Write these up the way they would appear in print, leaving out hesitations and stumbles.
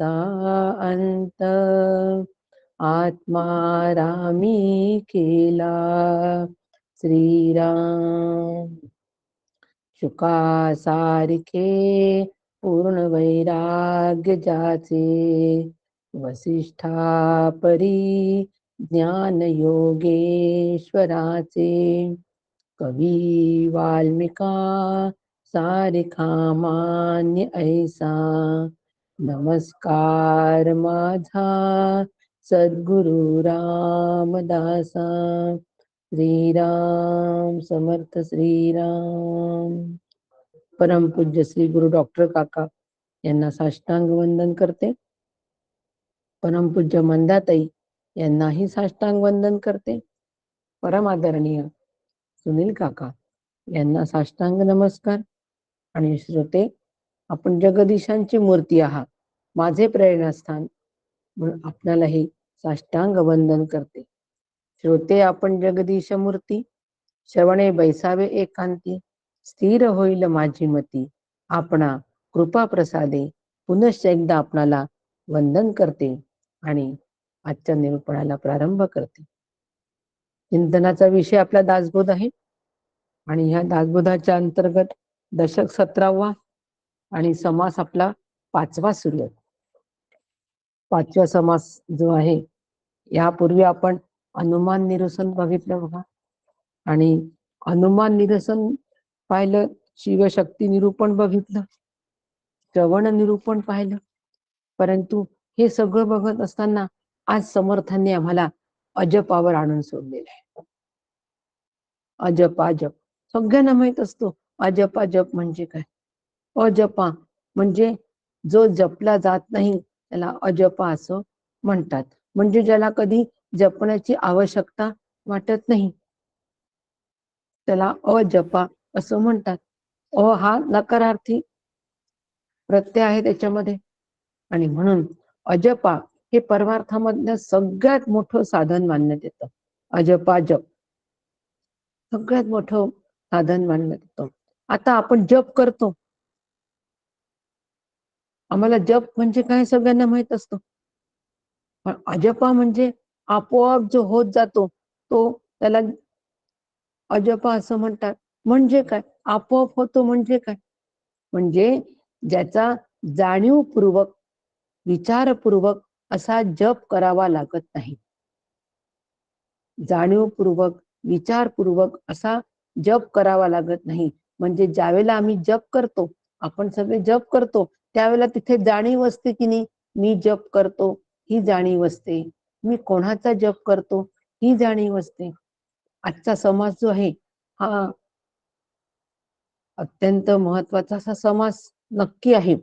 अंत आत्मा रामी केला श्रीराम. शुकासारखे पूर्ण वैराग्य जाचे वसिष्ठा परी ज्ञान योगेश्वराचे. कवी वाल्मिका सारिखा मान्य ऐसा नमस्कार माझा सद्गुरु रामदासा. श्रीराम समर्थ श्रीराम. परमपूज्य श्री गुरु डॉक्टर काका यांना साष्टांग वंदन करते. परमपूज्य मंदाताई यांनाही साष्टांग वंदन करते. परमादरणीय सुनील काका यांना साष्टांग नमस्कार. आणि श्रोते, आपण जगदीशांची मूर्ती आहात, माझे प्रेरणास्थान, म्हणून आपल्यालाही साष्टांग वंदन करते. श्रोते, आपण जगदीश मूर्ती, श्रवणे बैसावे एकांती, स्थिर होईल माझी मती, आपणा कृपा प्रसादे पुनश्च एकदा आपणाला वंदन करते आणि आजच्या निरूपणाला प्रारंभ करते. चिंतनाचा विषय आपला दासबोध आहे आणि ह्या दासबोधाच्या अंतर्गत दशक 17वा आणि समास आपला 5वा सुरू आहे. 5वा समास जो आहे, यापूर्वी आपण अनुमान निरसन बघितलं बघा, आणि अनुमान निरसन पाहिलं, शिवशक्ती निरूपण बघितलं, श्रवण निरूपण पाहिलं. परंतु हे सगळं बघत असताना आज समर्थांनी आम्हाला अजपावर आणून सोडलेलं आहे. अजपा जप सगळ्यांना माहित असतो. अजपा जप म्हणजे काय? अजपा म्हणजे जो जपला जात नाही त्याला अजपा असं म्हणतात. म्हणजे ज्याला कधी जपण्याची आवश्यकता वाटत नाही त्याला अजपा असं म्हणतात. अ हा नकारार्थी प्रत्यय आहे त्याच्यामध्ये, आणि म्हणून अजपा हे परमार्थामधलं सगळ्यात मोठं साधन मानण्यात येतं. अजपा जप सगळ्यात मोठं साधन मानण्यात येतं. आता आपण जप करतो, आम्हाला जप म्हणजे काय सगळ्यांना माहित असतं, पण अजपा म्हणजे आपोआप जो होत जातो तो त्याला अजपा असं म्हणतात. म्हणजे काय? आपोआप होतो म्हणजे काय? म्हणजे ज्याचा जाणीवपूर्वक विचारपूर्वक असा जप करावा लागत नाही. जाणीवपूर्वक विचारपूर्वक असा जप करावा लागत नाही. म्हणजे ज्यावेळेला आम्ही जप करतो, आपण सगळे जप करतो, त्यावेळेला तिथे जाणीव असते की नाही, मी जप करतो ही जाणीव असते, मी कोणाचा जप करतो ही जाणीव असते. आजचा समास जो आहे हा अत्यंत महत्वाचा असा समास नक्की आहे.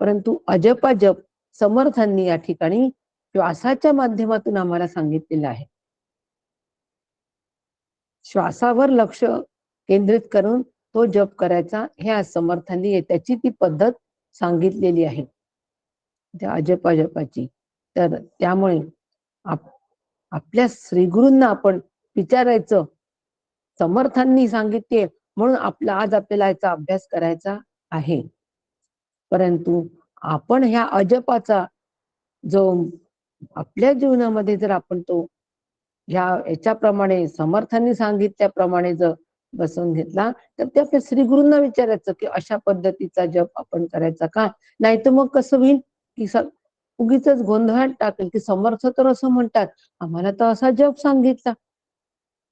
परंतु अजपा जप समर्थांनी या ठिकाणी श्वासाच्या माध्यमातून आम्हाला सांगितलेलं आहे. श्वासावर लक्ष केंद्रित करून तो जप करायचा, हे आज समर्थांनी त्याची ती पद्धत सांगितलेली आहे त्या अजपा जपाची. तर त्यामुळे आपल्या श्रीगुरूंना आपण विचारायचं, समर्थांनी सांगितले म्हणून आज आपल्याला याचा अभ्यास करायचा आहे. परंतु आपण ह्या अजपाचा जो आपल्या जीवनामध्ये जर आपण तो याच्याप्रमाणे समर्थांनी सांगितल्याप्रमाणे जर बसवून घेतला, तर ते आपल्या श्रीगुरूंना विचारायचं की अशा पद्धतीचा जप आपण करायचा का? नाही तर मग कसं होईल की उगीच गोंधळात टाकेल की समर्थ तर असं म्हणतात, आम्हाला तर असा जप सांगितला.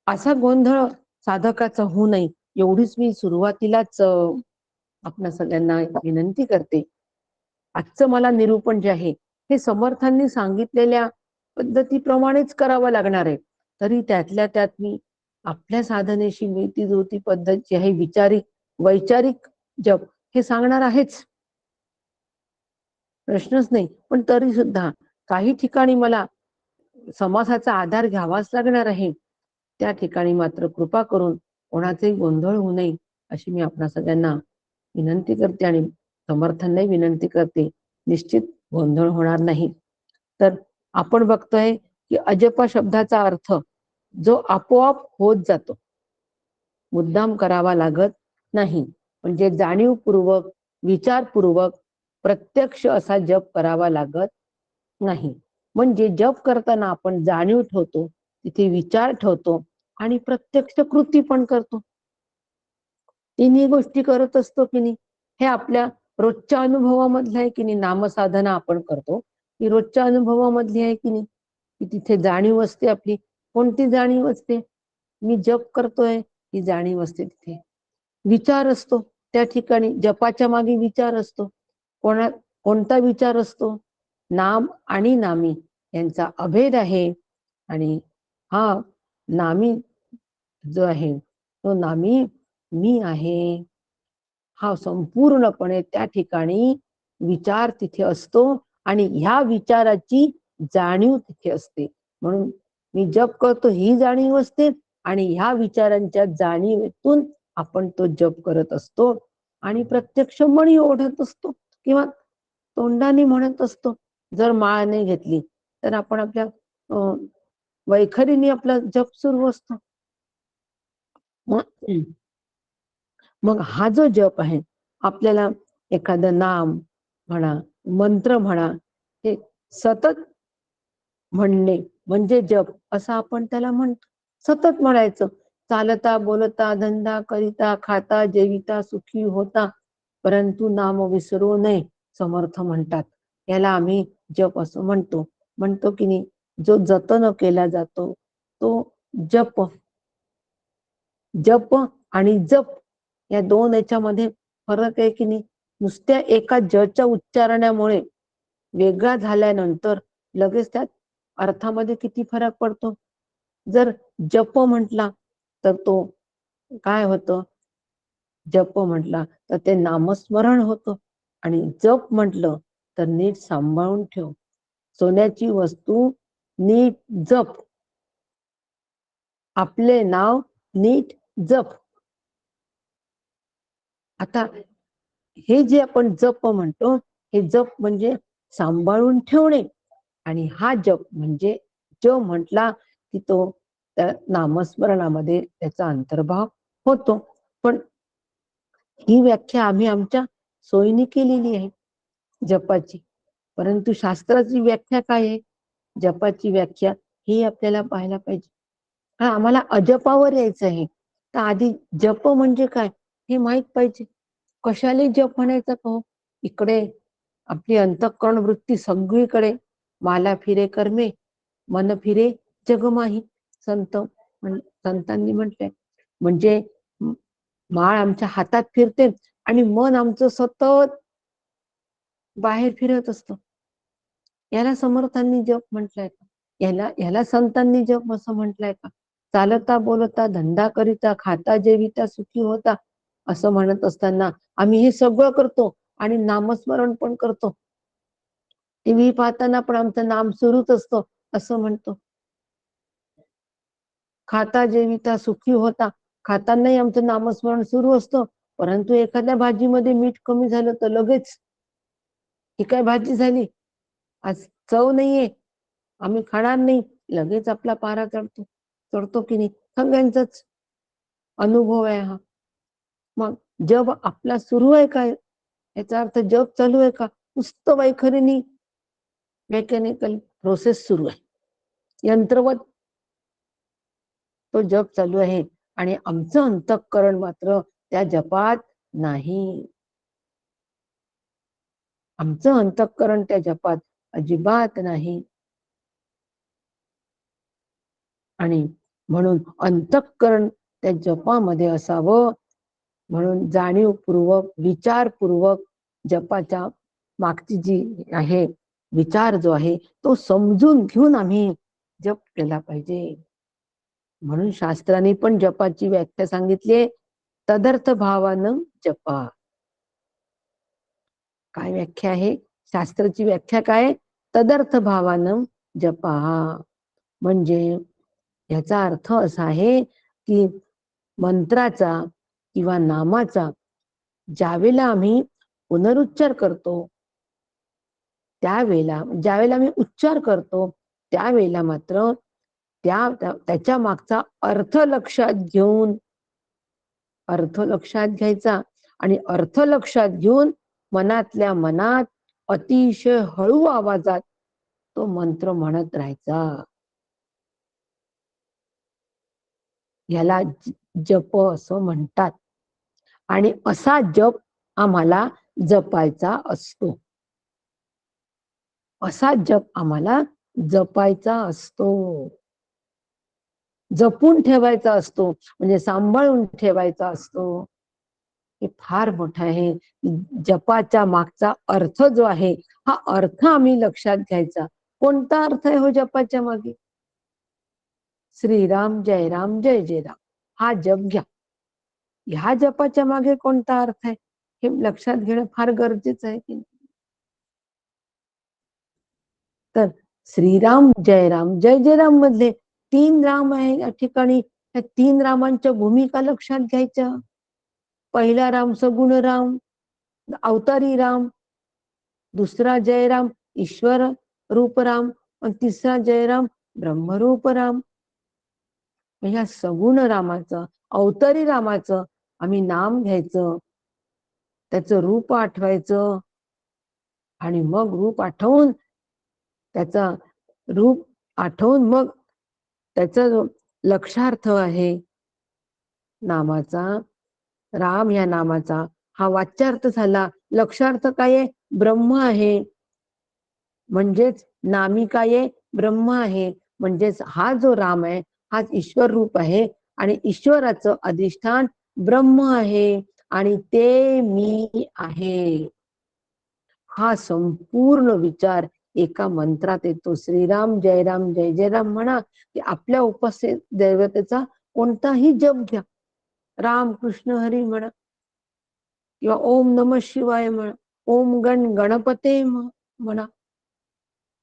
असा गोंधळ साधकाचा होऊ नये एवढीच मी सुरुवातीलाच आपल्या सगळ्यांना विनंती करते. आजचं मला निरूपण जे आहे हे समर्थांनी सांगितलेल्या पद्धतीप्रमाणेच करावं लागणार आहे. तरी त्यातल्या त्यात मी आपल्या साधनेशी मिळती जुळती पद्धत जी आहे, वैचारिक जप हे सांगणार आहेच, प्रश्नच नाही. पण तरी सुद्धा काही ठिकाणी मला समासाचा आधार घ्यावाच लागणार आहे. त्या ठिकाणी मात्र कृपा करून कोणाचाही गोंधळ होऊ नये अशी मी आपल्या सगळ्यांना विनंती करते आणि समर्थांनाही विनंती करते. निश्चित गोंधळ होणार नाही. तर आपण बघतोय की अजपा शब्दाचा अर्थ जो आपोआप होत जातो, मुद्दाम करावा लागत नाही. म्हणजे जाणीवपूर्वक विचारपूर्वक प्रत्यक्ष असा जप करावा लागत नाही. म्हणजे जप करताना आपण जाणीव ठेवतो, तिथे विचार ठेवतो आणि प्रत्यक्ष कृती पण करतो. तिन्ही गोष्टी करत असतो की नाही, हे आपल्या रोजच्या अनुभवामधलं आहे की नाही. नामसाधना आपण करतो ती रोजच्या अनुभवामधली आहे की नाही, की तिथे जाणीव असते आपली. कोणती जाणीव असते? मी जप करतोय ही जाणीव असते तिथे. विचार असतो त्या ठिकाणी, जपाच्या मागे विचार असतो. कोणता विचार असतो? नाम आणि नामी यांचा अभेद आहे. आणि हा नामी जो आहे तो नामी मी आहे, हा संपूर्णपणे त्या ठिकाणी विचार तिथे असतो आणि ह्या विचाराची जाणीव तिथे असते. म्हणून मी जप करतो ही जाणीव असते आणि ह्या विचारांच्या जाणीवेतून आपण तो जप करत असतो आणि प्रत्यक्ष मणी ओढत असतो किंवा तोंडाने म्हणत असतो. जर माळ नाही घेतली तर आपण आपल्या वैखरीने आपला जप सुरू असतो. मग हा जो जप आहे, आपल्याला एखादं नाम म्हणा, मंत्र म्हणा, हे सतत म्हणणे म्हणजे जप असं आपण त्याला म्हणतो. सतत म्हणायचं. चालता बोलता धंदा करिता खाता जेविता सुखी होता परंतु नाम विसरू नये समर्थ म्हणतात. याला आम्ही जप असं म्हणतो की नाही. जो जतन केला जातो तो जप. जप आणि जप या दोन याच्यामध्ये फरक आहे की नाही. नुसत्या एका जच्या उच्चारण्यामुळे वेगळा झाल्यानंतर लगेच त्यात अर्थामध्ये किती फरक पडतो. जर जप म्हटला तर तो काय होतं, जप म्हटला तर ते नामस्मरण होतं आणि जप म्हटलं तर नीट सांभाळून ठेव. सोन्याची वस्तू नीट जप, आपले नाव नीट जप. आता हे जे आपण जप म्हणतो, हे जप म्हणजे सांभाळून ठेवणे आणि हा जप म्हणजे जो म्हटला की तो त्या नामस्मरणामध्ये त्याचा अंतर्भाव होतो. पण ही व्याख्या आम्ही आमच्या सोयीने केलेली आहे जपाची. परंतु शास्त्राची व्याख्या काय आहे? जपाची व्याख्या ही आपल्याला पाहायला पाहिजे. हा आम्हाला अजपावर यायचं आहे तर आधी जप म्हणजे काय हे माहित पाहिजे. कशाला जप म्हणायचं का? इकडे आपली अंतःकरण वृत्ती सगळीकडे माला फिरे कर्मे मन फिरे जगमाही संतांनी म्हटलंय. म्हणजे माळ आमच्या हातात फिरते आणि मन आमचं सतत बाहेर फिरत असतं. याला समर्थांनी जप म्हटलंय का? याला संतांनी जप असं म्हटलंय का? चालता बोलता धंदा करिता खाता जेविता सुखी होता असं म्हणत असताना आम्ही हे सगळं करतो आणि नामस्मरण पण करतो. टीव्ही पाहताना पण आमचं नाम सुरूच असतो असं म्हणतो. खाता जेविता सुखी होता, खातानाही आमचं नामस्मरण सुरू असतं. परंतु एखाद्या भाजीमध्ये मीठ कमी झालं तर लगेच ही काय भाजी झाली, आज चव नाहीये, आम्ही खाणार नाही, लगेच आपला पारा चढतो की नाही. सगळ्यांचाच अनुभव आहे हा. मग जप आपला सुरू आहे काय, याचा अर्थ जप चालू आहे का? नुसतं वैखरीने मेकॅनिकल प्रोसेस सुरू आहे, यंत्रवत तो जप चालू आहे आणि आमचं अंतःकरण मात्र त्या जपात नाही. आमचं अंतःकरण त्या जपात अजिबात नाही. आणि म्हणून अंतःकरण त्या जपामध्ये असावं म्हणून जाणीवपूर्वक विचारपूर्वक जपाच्या मागची जी आहे विचार जो आहे तो समजून घेऊन आम्ही जप केला पाहिजे. म्हणून शास्त्राने पण जपाची व्याख्या सांगितली, तदर्थ भावानं जपा. काय व्याख्या आहे शास्त्राची? व्याख्या काय? तदर्थ भावानं जपा. म्हणजे याचा अर्थ असा आहे की मंत्राचा किंवा नामाचा ज्यावेळेला आम्ही पुनरुच्चार करतो त्यावेळेला, ज्यावेळेला आम्ही उच्चार करतो त्यावेळेला मात्र त्याच्या मागचा अर्थ लक्षात घेऊन, अर्थ लक्षात घ्यायचा आणि अर्थ लक्षात घेऊन मनातल्या मनात अतिशय हळू आवाजात तो मंत्र म्हणत राहायचा. याला जप असं म्हणतात. आणि असा जप आम्हाला जपायचा असतो. असा जप आम्हाला जपायचा असतो. जपून ठेवायचा असतो, म्हणजे सांभाळून ठेवायचा असतो. हे फार मोठं आहे. जपाच्या मागचा अर्थ जो आहे, हा अर्थ आम्ही लक्षात घ्यायचा. कोणता अर्थ आहे हो जपाच्या मागे? श्रीराम जय राम जय जय राम हा जप घ्या. ह्या जपाच्या मागे कोणता अर्थ आहे हे लक्षात घेणं फार गरजेचं आहे की. तर श्रीराम जय राम मधले 3 राम आहे या ठिकाणी. त्या 3 रामांच्या भूमिका लक्षात घ्यायच्या. पहिला राम सगुण राम, अवतारी राम. दुसरा जयराम ईश्वर रूप राम. आणि तिसरा जयराम ब्रह्मरूप राम. ह्या सगुण रामाचं, अवतारी रामाचं आम्ही नाम घ्यायचं, त्याचं रूप आठवायचं. आणि मग रूप आठवून मग त्याचा जो लक्षार्थ आहे नामाचा, राम या नामाचा हा वाच्यार्थ झाला. लक्षार्थ काय आहे? ब्रह्म आहे. म्हणजेच नामी काय आहे? ब्रह्म आहे. म्हणजेच हा जो राम आहे हा ईश्वर रूप आहे. आणि ईश्वराचं अधिष्ठान ब्रह्म आहे. आणि ते मी आहे. हा संपूर्ण विचार एका मंत्रात येतो. श्रीराम जय राम म्हणा की आपल्या उपस्थित दैवतेचा कोणताही जप घ्या. राम कृष्ण हरी म्हणा किंवा ओम नमः शिवाय म्हणा, ओम गणपते म्हणा.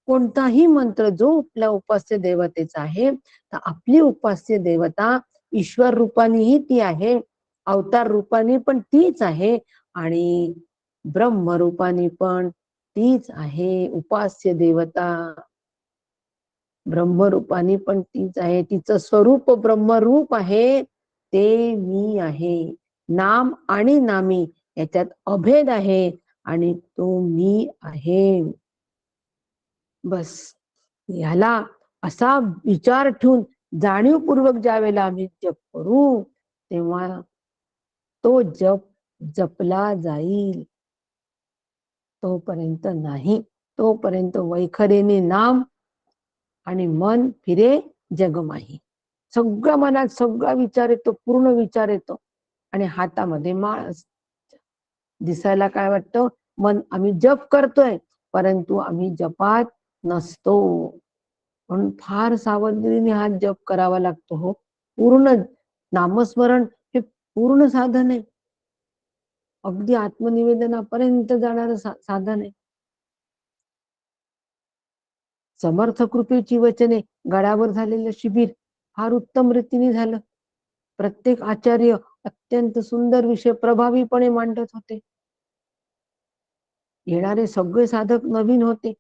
कोणताही मंत्र जो आपल्या उपास्य देवतेचा आहे, तर आपली उपास्य देवता ईश्वर रूपानेही ती आहे, अवतार रूपाने पण तीच आहे, आणि ब्रह्मरूपाने पण तीच आहे. उपास्य देवता ब्रह्मरूपाने पण तीच आहे. तिचं स्वरूप ब्रह्मरूप आहे. ते मी आहे. नाम आणि नामी याच्यात अभेद आहे, आणि तो मी आहे. बस ह्याला असा विचार ठेवून जाणीवपूर्वक ज्या वेळेला आम्ही जप करू, तेव्हा तो जप जपला जाईल. तोपर्यंत नाही. तोपर्यंत वैखरेने नाम आणि मन फिरे जगमाही. सगळं मनात सगळा विचार येतो, पूर्ण विचार येतो, आणि हातामध्ये माळ असते. दिसायला काय वाटतं? मन आम्ही जप करतोय, परंतु आम्ही जपात नसतो. म्हणून फार सावधगिरीने हा जप करावा लागतो हो. पूर्ण नामस्मरण हे पूर्ण साधन आहे. अगदी आत्मनिवेदनापर्यंत जाणारं साधन आहे. समर्थ कृपेची वचने गडावर झालेलं शिबिर फार उत्तम रीतीने झालं. प्रत्येक आचार्य अत्यंत सुंदर विषय प्रभावीपणे मांडत होते. येणारे सगळे साधक नवीन होते,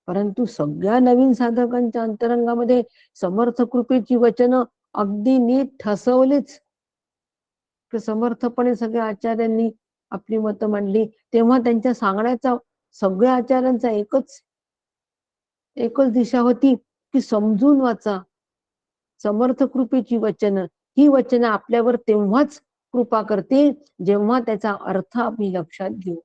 परंतु सगळ्या नवीन साधकांच्या अंतरंगामध्ये समर्थ कृपेची वचनं अगदी नीट ठसवलीच. समर्थपणे सगळ्या आचार्यांनी आपली मतं मांडली. तेव्हा त्यांच्या सांगण्याचा सगळ्या आचार्यांचा एकच दिशा होती की समजून वाचा. समर्थ कृपेची वचनं, ही वचनं आपल्यावर तेव्हाच कृपा करतील जेव्हा त्याचा अर्थ आम्ही लक्षात घेऊ,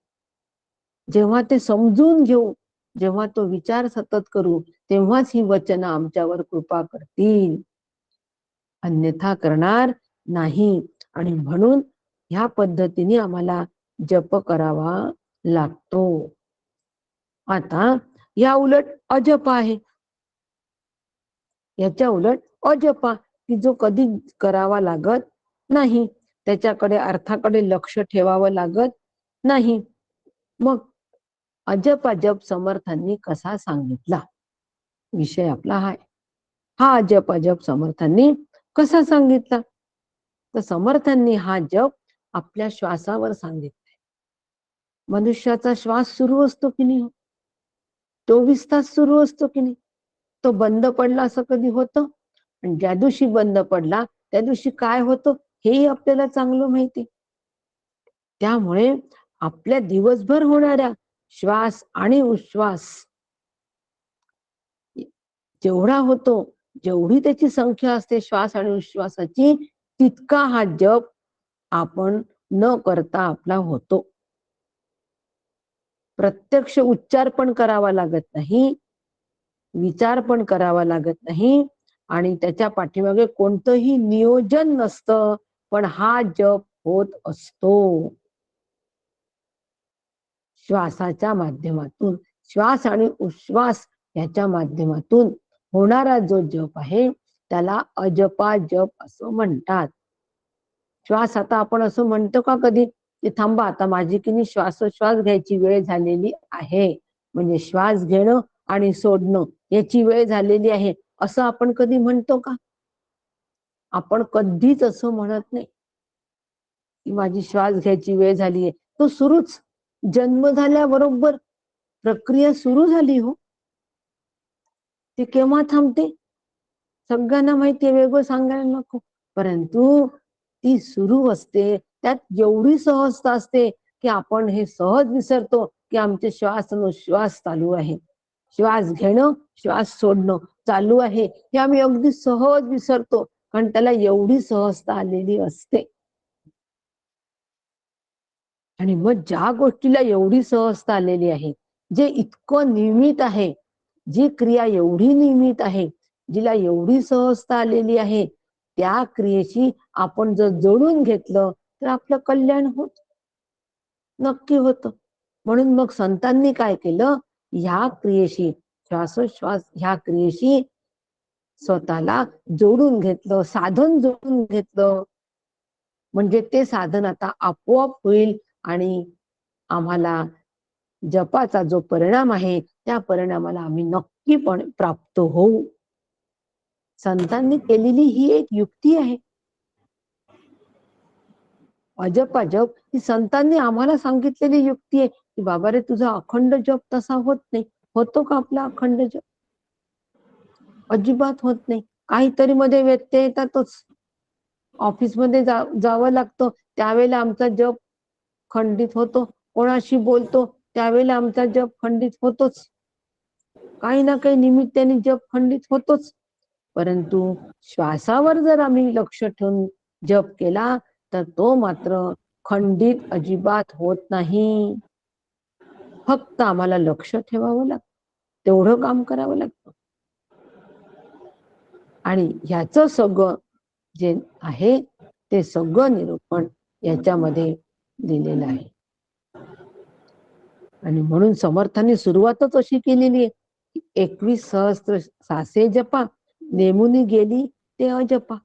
जेव्हा ते समजून घेऊ, जेव्हा तो विचार सतत करू, तेव्हाच ही वचनं आमच्यावर कृपा करतील, अन्यथा करणार नाही. आणि म्हणून ह्या पद्धतीने आम्हाला जप करावा लागतो. आता या उलट अजप आहे. याच्या उलट अजपा की जो कधी करावा लागत नाही, त्याच्याकडे अर्थाकडे लक्ष ठेवावं लागत नाही. मग अजप समर्थांनी कसा सांगितला? विषय आपला हा अजप समर्थांनी कसा सांगितला? तर समर्थांनी हा जप आपल्या श्वासावर सांगितलाय. मनुष्याचा श्वास सुरू असतो की नाही? 24 तास सुरू असतो की नाही? तो बंद पडला असं कधी होतं? आणि ज्या दिवशी बंद पडला त्या दिवशी काय होतं हेही आपल्याला चांगलं माहिती. त्यामुळे आपल्या दिवसभर होणाऱ्या श्वास आणि उश्वास जेवढा होतो, जेवढी त्याची संख्या असते श्वास आणि उश्वासाची, तितका हा जप आपण न करता आपला होतो. प्रत्यक्ष उच्चार पण करावा लागत नाही, विचार पण करावा लागत नाही आणि त्याच्या पाठीमागे कोणतंही नियोजन नसतं, पण हा जप होत असतो. श्वासाच्या माध्यमातून, श्वास आणि उश्वास याच्या माध्यमातून होणारा जो जप आहे त्याला अजपा जप असं म्हणतात. श्वास आता आपण असं म्हणतो का कधी की थांबा आता माझी की नाही श्वासोश्वास घ्यायची वेळ झालेली आहे, म्हणजे श्वास घेणं आणि सोडणं याची वेळ झालेली आहे असं आपण कधी म्हणतो का? आपण कधीच असं म्हणत नाही की माझी श्वास घ्यायची वेळ झालीये. तो सुरूच, जन्म झाल्याबरोबर प्रक्रिया सुरू झाली हो. ती केव्हा थांबते सगळ्यांना माहितीये, वेगळं सांगायला नको, परंतु ती सुरू असते. त्यात एवढी सहजता असते की आपण हे सहज विसरतो की आमचे श्वास आणि उश्वास चालू आहे, श्वास घेणं श्वास सोडणं चालू आहे, हे आम्ही अगदी सहज विसरतो, कारण त्याला एवढी सहजता आलेली असते. आणि मग ज्या गोष्टीला एवढी सहजता आलेली आहे, जे इतकं नियमित आहे, जी क्रिया एवढी नियमित आहे, जिला एवढी सहजता आलेली आहे, त्या क्रियेशी आपण जर जोडून घेतलं तर आपलं कल्याण होत, नक्की होतं. म्हणून मग संतांनी काय केलं, ह्या क्रियेशी, श्वासोश्वास ह्या क्रियेशी स्वतःला जोडून घेतलं, साधन जोडून घेतलं, म्हणजे ते साधन आता आपोआप होईल आणि आम्हाला जपाचा जो परिणाम आहे त्या परिणामाला आम्ही नक्कीपणे प्राप्त होऊ. संतांनी केलेली ही एक युक्ती आहे. अजपा जप ही संतांनी आम्हाला सांगितलेली युक्ती आहे की बाबा रे तुझा अखंड जप तसा होत नाही. होतो का आपला अखंड जप? अजिबात होत नाही. काहीतरी मध्ये व्यत्यय येतातच. ऑफिसमध्ये जावं लागतं त्यावेळेला आमचा जप खंडित होतो, कोणाशी बोलतो त्यावेळेला आमचा जप खंडित होतोच, काही ना काही निमित्ताने जप खंडित होतोच. परंतु श्वासावर जर आम्ही लक्ष ठेवून जप केला तर तो मात्र खंडित अजिबात होत नाही. फक्त आम्हाला लक्ष ठेवावं लागतं, तेवढं काम करावं लागतं. आणि ह्याचं सगळं जे आहे ते सगळं निरूपण याच्यामध्ये दिलेलं आहे. आणि म्हणून समर्थांनी सुरुवातच अशी केलेली आहे, 21 सहस्त्र सासे जपा, नेमुनी गेली ते अजपा,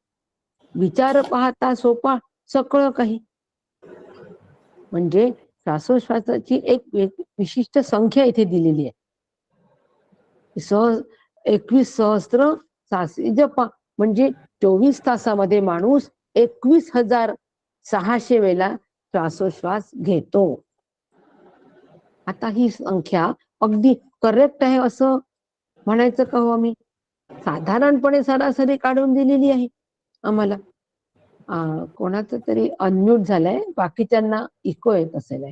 विचार पाहता सोपा सगळं काही. म्हणजे श्वासोश्वासाची एक विशिष्ट संख्या इथे दिलेली आहे. 21 सहस्त्र सासे जपा म्हणजे 24 तासामध्ये माणूस 21,600 वेळा श्वासोश्वास घेतो. आता ही संख्या अगदी करेक्ट आहे असं म्हणायचं का हो आम्ही? साधारणपणे सरासरी काढून दिलेली आहे आम्हाला. कोणाचं तरी अनम्यूट झालंय, बाकीच्यांना इको येत असेल.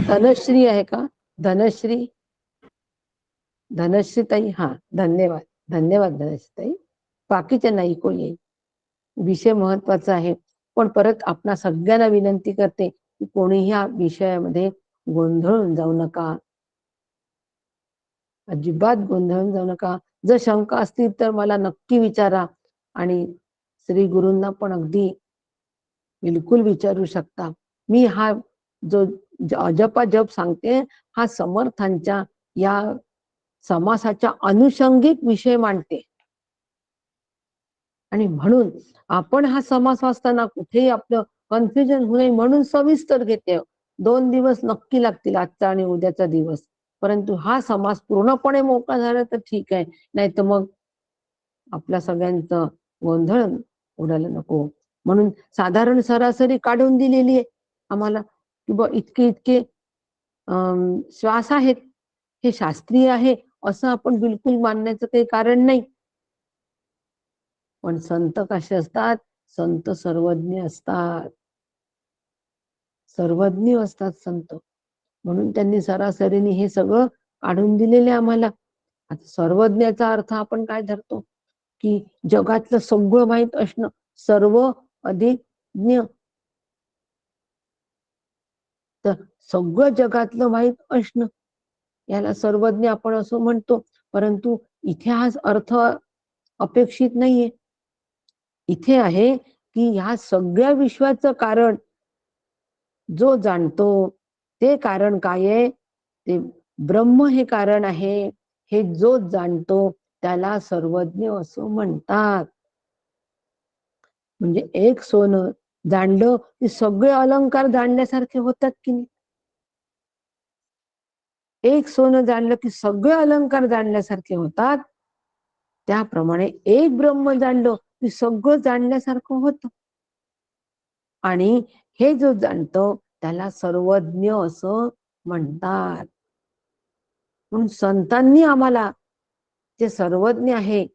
धनश्री आहे का? धनश्री, धनश्री ताई, हा धन्यवाद, धन्यवाद धनश्री ताई. बाकीच्यांना इको येईल. विषय महत्वाचा आहे, पण परत आपणा सगळ्यांना विनंती करते की कोणीही या विषयामध्ये गोंधळून जाऊ नका, अजिबात गोंधळून जाऊ नका. जर शंका असतील तर मला नक्की विचारा आणि श्री गुरूंना पण अगदी बिलकुल विचारू शकता. मी हा जो अजपा जप सांगते हा समर्थांच्या या समासाच्या अनुषंगिक विषय मांडते आणि म्हणून आपण हा समास वाचताना कुठेही आपलं कन्फ्युजन होऊ नये म्हणून सविस्तर घेते. 2 दिवस नक्की लागतील, आजचा आणि उद्याचा दिवस, परंतु हा समास पूर्णपणे मोकळा झाला तर ठीक आहे, नाही तर मग आपल्या सगळ्यांचं गोंधळ उडायला नको. म्हणून साधारण सरासरी काढून दिलेली आहे आम्हाला की इतके इतके श्वास आहेत, हे शास्त्रीय आहे असं आपण बिलकुल मानण्याचं काही कारण नाही. पण संत कसे असतात? संत सर्वज्ञ असतात, सर्वज्ञ असतात संत. म्हणून त्यांनी सरासरीने हे सगळं काढून दिलेले आम्हाला. आता सर्वज्ञाचा अर्थ आपण काय धरतो की जगातलं सगळं माहीत असणं, सर्व अधिक ज्ञ. तर सगळं जगातलं माहीत असणं याला सर्वज्ञ आपण असं म्हणतो. परंतु इथे हा अर्थ अपेक्षित नाहीये. इथे आहे की ह्या सगळ्या विश्वाचं कारण जो जाणतो ते कारण काय आहे, ते ब्रह्म हे कारण आहे. हे जो जाणतो त्याला सर्वज्ञ असं म्हणतात. म्हणजे एक सोनं जाणलं की सगळे अलंकार जाणल्यासारखे होतात की नाही. एक सोनं जाणलं की सगळे अलंकार जाणल्यासारखे होतात. त्याप्रमाणे एक ब्रह्म जाणलं की सगळं जाणल्यासारखं होतं. आणि हे जो जाणतो त्याला सर्वज्ञ असं म्हणतात. म्हणून संतांनी आम्हाला, जे सर्वज्ञ आहे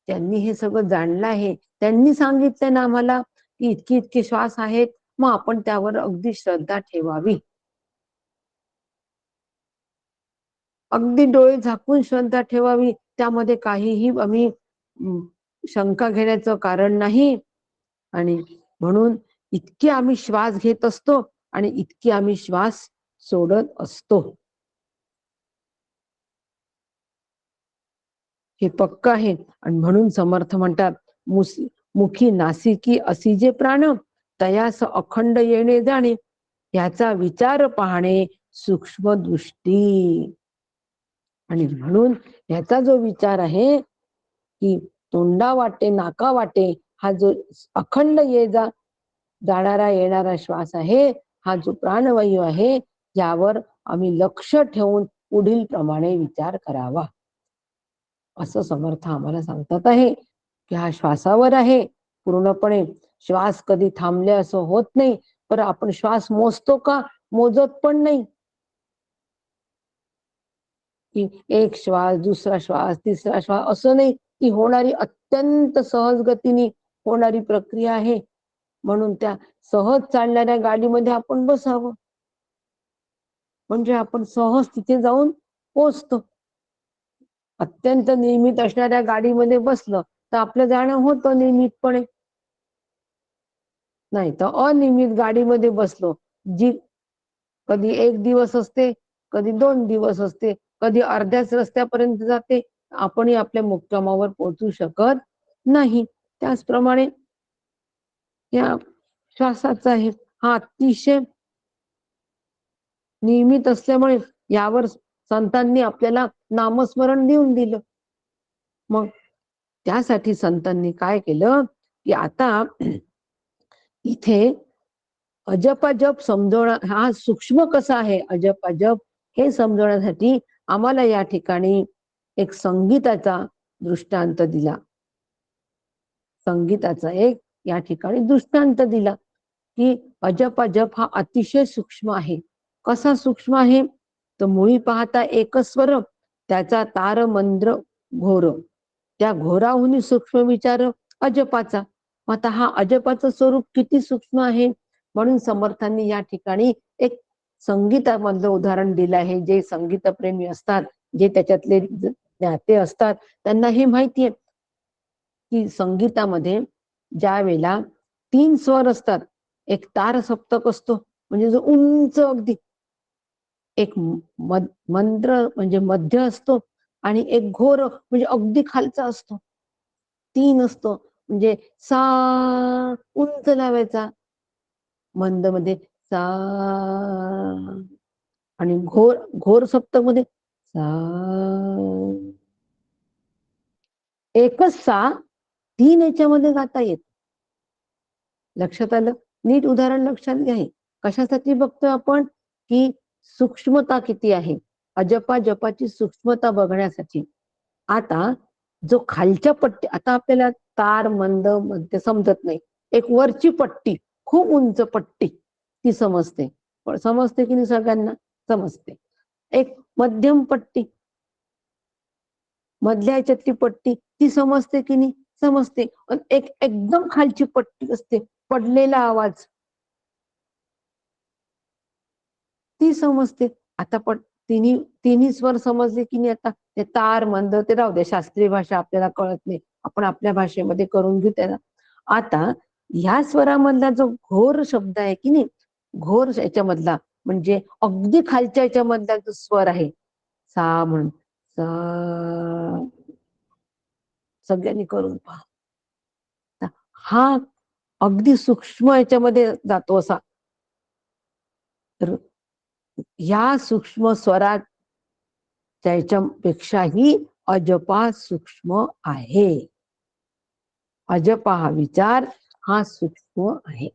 त्यांनी हे सगळं जाणलं आहे, त्यांनी सांगितलं ना आम्हाला की इतके इतके श्वास आहेत, मग आपण त्यावर अगदी श्रद्धा ठेवावी. अगदी डोळे झाकून श्रद्धा ठेवावी. त्यामध्ये काहीही आम्ही शंका घेण्याचं कारण नाही. आणि म्हणून इतके आम्ही श्वास घेत असतो आणि इतके आम्ही श्वास सोडत असतो. हे पक्क आहे. आणि म्हणून समर्थ म्हणतात, मुखी नासिकी असी जे प्राण, तयास अखंड येणे जाणे, याचा विचार पाहणे सूक्ष्म दृष्टी. आणि म्हणून याचा जो विचार आहे की तोंडा वाटे नाका वाटे हा जो अखंड ये जा जाणारा येणारा श्वास आहे, हा जो प्राणवायू आहे, यावर आम्ही लक्ष ठेवून पुढील प्रमाणे विचार करावा असं समर्थ आम्हाला सांगतात आहे की हा श्वासावर आहे पूर्णपणे. श्वास कधी थांबले असं होत नाही. पण आपण श्वास मोजतो का? मोजत पण नाही की एक श्वास, दुसरा श्वास, तिसरा श्वास असं नाही. ती होणारी अत्यंत सहज गतीने होणारी प्रक्रिया आहे. म्हणून त्या सहज चालणाऱ्या गाडीमध्ये आपण बसावं, म्हणजे आपण सहज तिथे जाऊन पोचतो. अत्यंत नियमित असणाऱ्या गाडीमध्ये बसलं तर आपलं जाणं होतं नियमितपणे. नाही तर अनियमित गाडीमध्ये बसलो, जी कधी एक दिवस असते, कधी 2 दिवस असते, कधी अर्ध्याच रस्त्यापर्यंत जाते, आपणही आपल्या मुक्कामावर पोहोचू शकत नाही. त्याचप्रमाणे या श्वासाचा आहे, हा अतिशय नियमित असल्यामुळे यावर संतांनी आपल्याला नामस्मरण देऊन दिलं. मग त्यासाठी संतांनी काय केलं की आता इथे अजप समजवणं, हा सूक्ष्म कसा आहे अजप हे समजवण्यासाठी आम्हाला या ठिकाणी एक संगीताचा दृष्टांत दिला. संगीताचा एक या ठिकाणी दृष्टांत दिला की अजप हा अतिशय सूक्ष्म आहे. कसा सूक्ष्म आहे? तर मुळी पाहता एकच स्वर, त्याचा तार मंद्र घोर, त्या घोराहून सूक्ष्म विचार अजपाचा. आता हा अजपाचं स्वरूप किती सूक्ष्म आहे. म्हणून समर्थांनी या ठिकाणी एक संगीतामधलं उदाहरण दिलं आहे. जे संगीतप्रेमी असतात, जे त्याच्यातले ज्ञाते असतात, त्यांना हे माहिती आहे की संगीतामध्ये ज्या वेळेला 3 स्वर असतात, एक तार सप्तक असतो म्हणजे जो उंच अगदी, एक मंत्र म्हणजे मध्य असतो, आणि एक घोर म्हणजे अगदी खालचा असतो. 3 असतो म्हणजे सा उंच लावायचा, मंद मध्ये सा, आणि घोर घोर सप्तक मध्ये सा. एकच सा 3 याच्यामध्ये गाता येत. लक्षात आलं? नीट उदाहरण लक्षात घ्या. कशासाठी बघतोय आपण की सूक्ष्मता किती आहे, जपाची सूक्ष्मता बघण्यासाठी. आता जो खालच्या पट्टी, आता आपल्याला तार मंद मध्य समजत नाही, एक वरची पट्टी, खूप उंच पट्टी ती समजते. पण समजते की नाही सगळ्यांना? समजते. एक मध्यम पट्टी, मधल्या ह्याच्यातली पट्टी ती समजते की नाही? समजते. एक एकदम खालची पट्टी असते, पडलेला आवाज, ती समजते. आता पण तिन्ही तिन्ही स्वर समजले की नाही. आता ते तार मंद ते राहू दे, शास्त्रीय भाषा आपल्याला कळत नाही, आपण आपल्या भाषेमध्ये करून घेऊ त्याला. आता ह्या स्वरामधला जो घोर शब्द आहे की नाही, घोर याच्यामधला म्हणजे अगदी खालच्या याच्यामधला जो स्वर आहे सा म्हणून, सगळ्यांनी करून पहा. हा अगदी सूक्ष्म याच्यामध्ये जातो असा. तर या सूक्ष्म स्वरात त्याच्यापेक्षाही अजपा सूक्ष्म आहे. अजपा हा विचार हा सूक्ष्म आहे.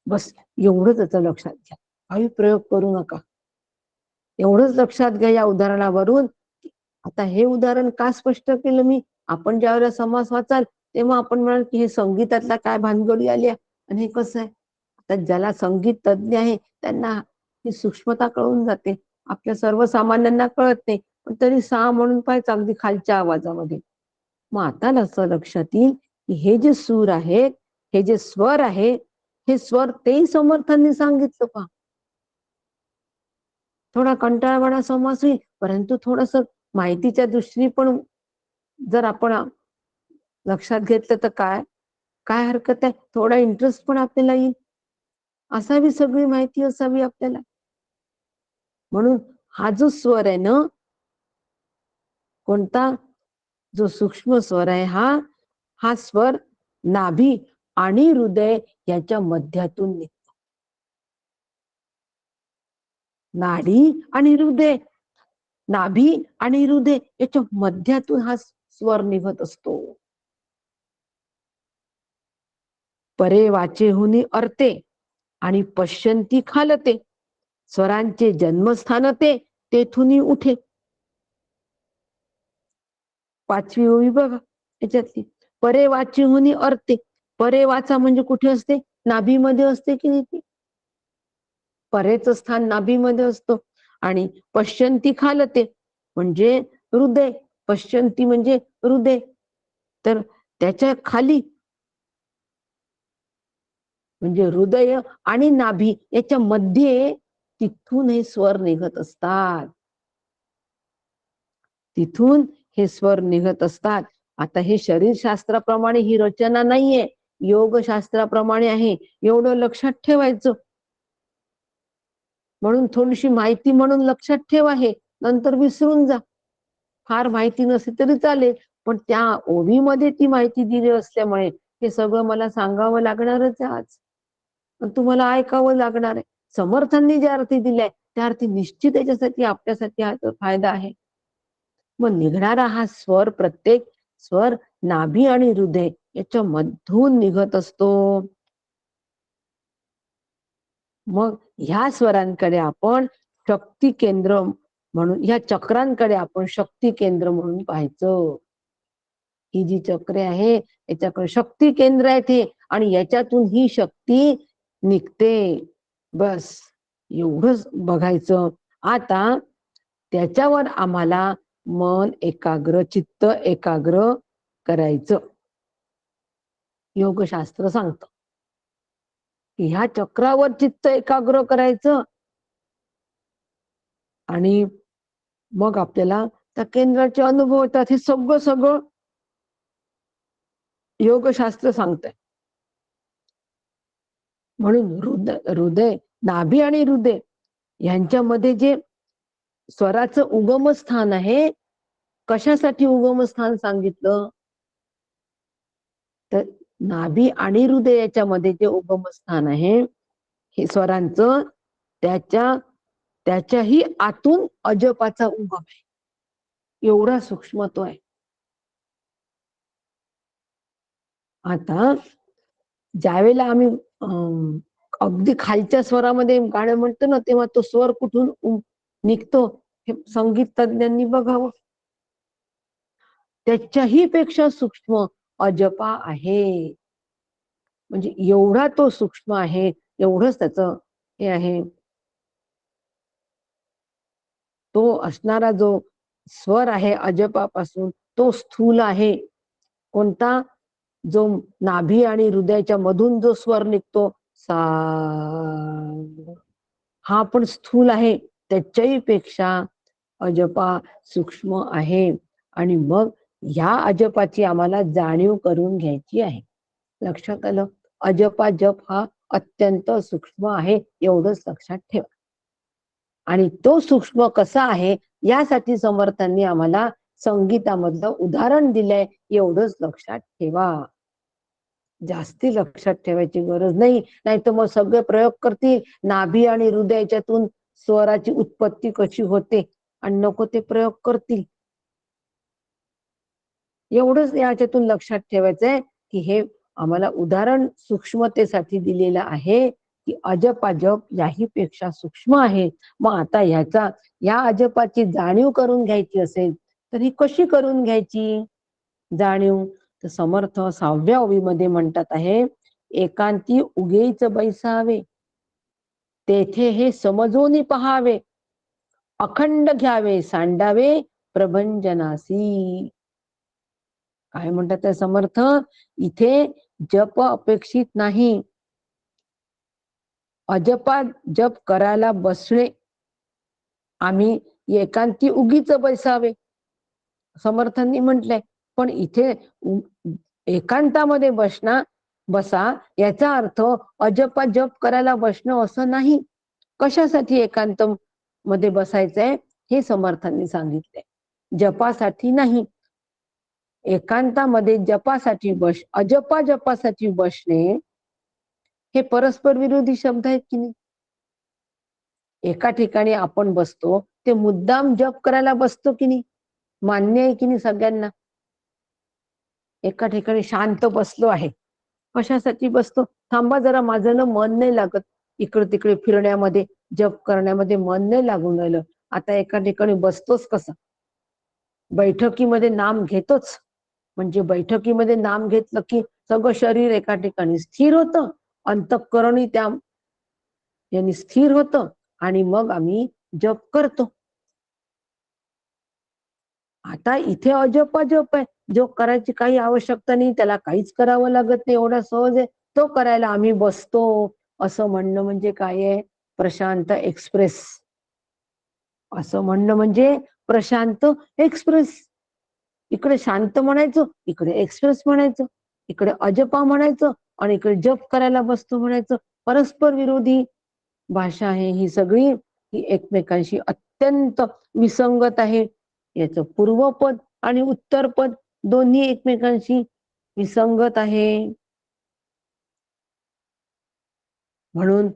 बस एवढंच त्याचं लक्षात घ्या. काही प्रयोग करू नका. एवढंच लक्षात घ्या या उदाहरणावरून. आता हे उदाहरण का स्पष्ट केलं मी? आपण ज्यावेळेला समास वाचाल तेव्हा आपण म्हणाल की हे संगीतातला काय भानगडी आली आणि हे कसं आहे. आता ज्याला संगीत तज्ञ आहे त्यांना ही सूक्ष्मता कळून जाते. आपल्या सर्वसामान्यांना कळत नाही, पण तरी सा म्हणून पाहायचं अगदी खालच्या आवाजामध्ये. मग आता असं लक्षात येईल की हे जे सूर आहेत, हे जे स्वर आहे, हे स्वर तेही समर्थांनी सांगितलं पहा. थोडा कंटाळवाणा समास होईल, परंतु थोडस माहितीच्या दृष्टीने पण जर आपण लक्षात घेतलं तर काय काय हरकत आहे. थोडा इंटरेस्ट पण आपल्याला येईल. असावी सगळी माहिती असावी आपल्याला. म्हणून हा जो स्वर आहे ना, कोणता जो सूक्ष्म स्वर आहे हा हा स्वर नाभी आणि हृदय याच्या मध्यातून निघतो. नाडी आणि हृदय, नाभी आणि हृदय याच्या मध्यातून हा स्वर निघत असतो. परे वाचेहुनी अर्थे आणि पश्यंती खालते, स्वरांचे जन्मस्थान ते तेथुनी उठे. पाचवी ओवी बघा याच्यातली. परे वाचेहुनी अर्थे, परे वाचा म्हणजे कुठे असते? नाभीमध्ये असते की नाही? परेचं स्थान नाभीमध्ये असतो. आणि पश्यंती खालते म्हणजे हृदय, पश्यंती म्हणजे हृदय. तर त्याच्या खाली म्हणजे हृदय आणि नाभी याच्या मध्ये तिथून हे स्वर निघत असतात. तिथून हे स्वर निघत असतात. आता हे शरीरशास्त्राप्रमाणे ही रचना नाहीये, योगशास्त्राप्रमाणे आहे. एवढं लक्षात ठेवायचं. म्हणून थोडीशी माहिती म्हणून लक्षात ठेवा, हे नंतर विसरून जा. फार माहिती नसली तरी चालेल, पण त्या ओवीमध्ये ती माहिती दिली असल्यामुळे हे सगळं मला सांगावं लागणारच आहे आज. तुम्हाला ऐकावं लागणार आहे. समर्थांनी ज्या अर्थी दिलाय त्या अर्थी निश्चित याच्यासाठी आपल्यासाठी हा फायदा आहे. मग निघणारा हा स्वर, प्रत्येक स्वर नाभी आणि हृदय याच्या मधून निघत असतो. मग ह्या स्वरांकडे आपण शक्ती केंद्र म्हणून, ह्या चक्रांकडे आपण शक्ती केंद्र म्हणून पाहायचं. ही जी चक्रे आहे याच्याकडे शक्ती केंद्र आहे ते, आणि याच्यातून ही शक्ती निघते. बस एवढंच बघायचं. आता त्याच्यावर आम्हाला मन एकाग्र, चित्त एकाग्र करायचं. योगशास्त्र सांगतं की ह्या चक्रावर चित्त एकाग्र करायचं, आणि मग आपल्याला त्या केंद्राचे अनुभव येतात. हे सगळं योगशास्त्र सांगतंय. म्हणून हृदय, नाभी आणि हृदय यांच्यामध्ये जे स्वराचं उगमस्थान आहे, कशासाठी उगमस्थान सांगितलं? तर नाभी आणि हृदय याच्यामध्ये जे उगमस्थान आहे हे स्वरांचं, त्याच्याही आतून अजपाचा उगम आहे. एवढा सूक्ष्म तो आहे. आता ज्यावेळेला आम्ही अगदी खालच्या स्वरामध्ये गाणं म्हणतो ना, तेव्हा तो स्वर कुठून निघतो हे संगीत तज्ञांनी बघावं. त्याच्याही पेक्षा सूक्ष्म अजपा आहे. म्हणजे एवढा तो सूक्ष्म आहे, एवढंच त्याचं हे आहे. तो असणारा जो स्वर आहे अजपापासून तो स्थूल आहे. कोणता? जो नाभी आणि हृदयाच्या मधून जो स्वर निघतो सा, हा पण स्थूल आहे, त्याच्याही पेक्षा अजपा सूक्ष्म आहे. आणि मग ह्या अजपाची आम्हाला जाणीव करून घ्यायची आहे. लक्षात आलं? अजपा जप हा अत्यंत सूक्ष्म आहे, एवढंच लक्षात ठेवा. आणि तो सूक्ष्म कसा आहे यासाठी समर्थांनी आम्हाला संगीतामधलं उदाहरण दिलंय, एवढंच लक्षात ठेवा. जास्ती लक्षात ठेवायची गरज नाही, नाहीतर मग सगळे प्रयोग करतील नाभी आणि हृदयाच्यातून स्वराची उत्पत्ती कशी होते आणि नको ते प्रयोग करतील. एवढंच याच्यातून लक्षात ठेवायचंय की हे आम्हाला उदाहरण सूक्ष्मतेसाठी दिलेलं आहे की अजप अजप याही पेक्षा सूक्ष्म आहे. मग आता ह्याचा या अजपाची जाणीव करून घ्यायची असेल तर ही कशी करून घ्यायची जाणीव? तर समर्थ 6व्या ओवीमध्ये म्हणतात आहे, एकांती उगेच बैसावे, तेथे हे समजून पहावे, अखंड घ्यावे सांडावे प्रभंजनासी. काय म्हणतात समर्थ? इथे जप अपेक्षित नाही, अजपा जप करायला बसणे आम्ही एकांती उगीच बैसावे समर्थांनी म्हटलंय. पण इथे एकांतामध्ये बसा याचा अर्थ अजपा जप करायला बसणं असं नाही. कशासाठी एकांत मध्ये बसायचंय हे समर्थांनी सांगितलंय, जपासाठी नाही. एकांतामध्ये जपासाठी अजपा जपासाठी बसणे हे परस्पर विरोधी शब्द आहेत की नाही? एका ठिकाणी आपण बसतो ते मुद्दाम जप करायला बसतो की नाही? मान्य आहे की नाही सगळ्यांना? एका ठिकाणी शांत बसलो आहे, कशासाठी बसतो? थांबा जरा, माझं ना मन नाही लागत, इकडे तिकडे फिरण्यामध्ये जप करण्यामध्ये मन नाही लागून राहिलं. आता एका ठिकाणी बसतोच कसं? बैठकीमध्ये नाम घेतोच, म्हणजे बैठकीमध्ये नाम घेतलं की सगळं शरीर एका ठिकाणी स्थिर होतं, अंतःकरणही त्या यांनी स्थिर होतं आणि मग आम्ही जप करतो. आता इथे अजप अजप आहे, जो करायची काही आवश्यकता नाही, त्याला काहीच करावं लागत नाही, एवढा सहज आहे, तो करायला आम्ही बसतो असं म्हणणं म्हणजे काय आहे? प्रशांत एक्सप्रेस असं म्हणणं म्हणजे प्रशांत एक्सप्रेस. इकडे शांत म्हणायचं, इकडे एक्सप्रेस म्हणायचं, इकडे अजपा म्हणायचं आणि इकडे जप करायला बसतो म्हणायचं. परस्पर विरोधी भाषा आहे ही सगळी, ही एकमेकांशी अत्यंत विसंगत आहे. याचं पूर्वपद आणि उत्तरपद दोन्ही एकमेकांशी विसंगत आहे. म्हणून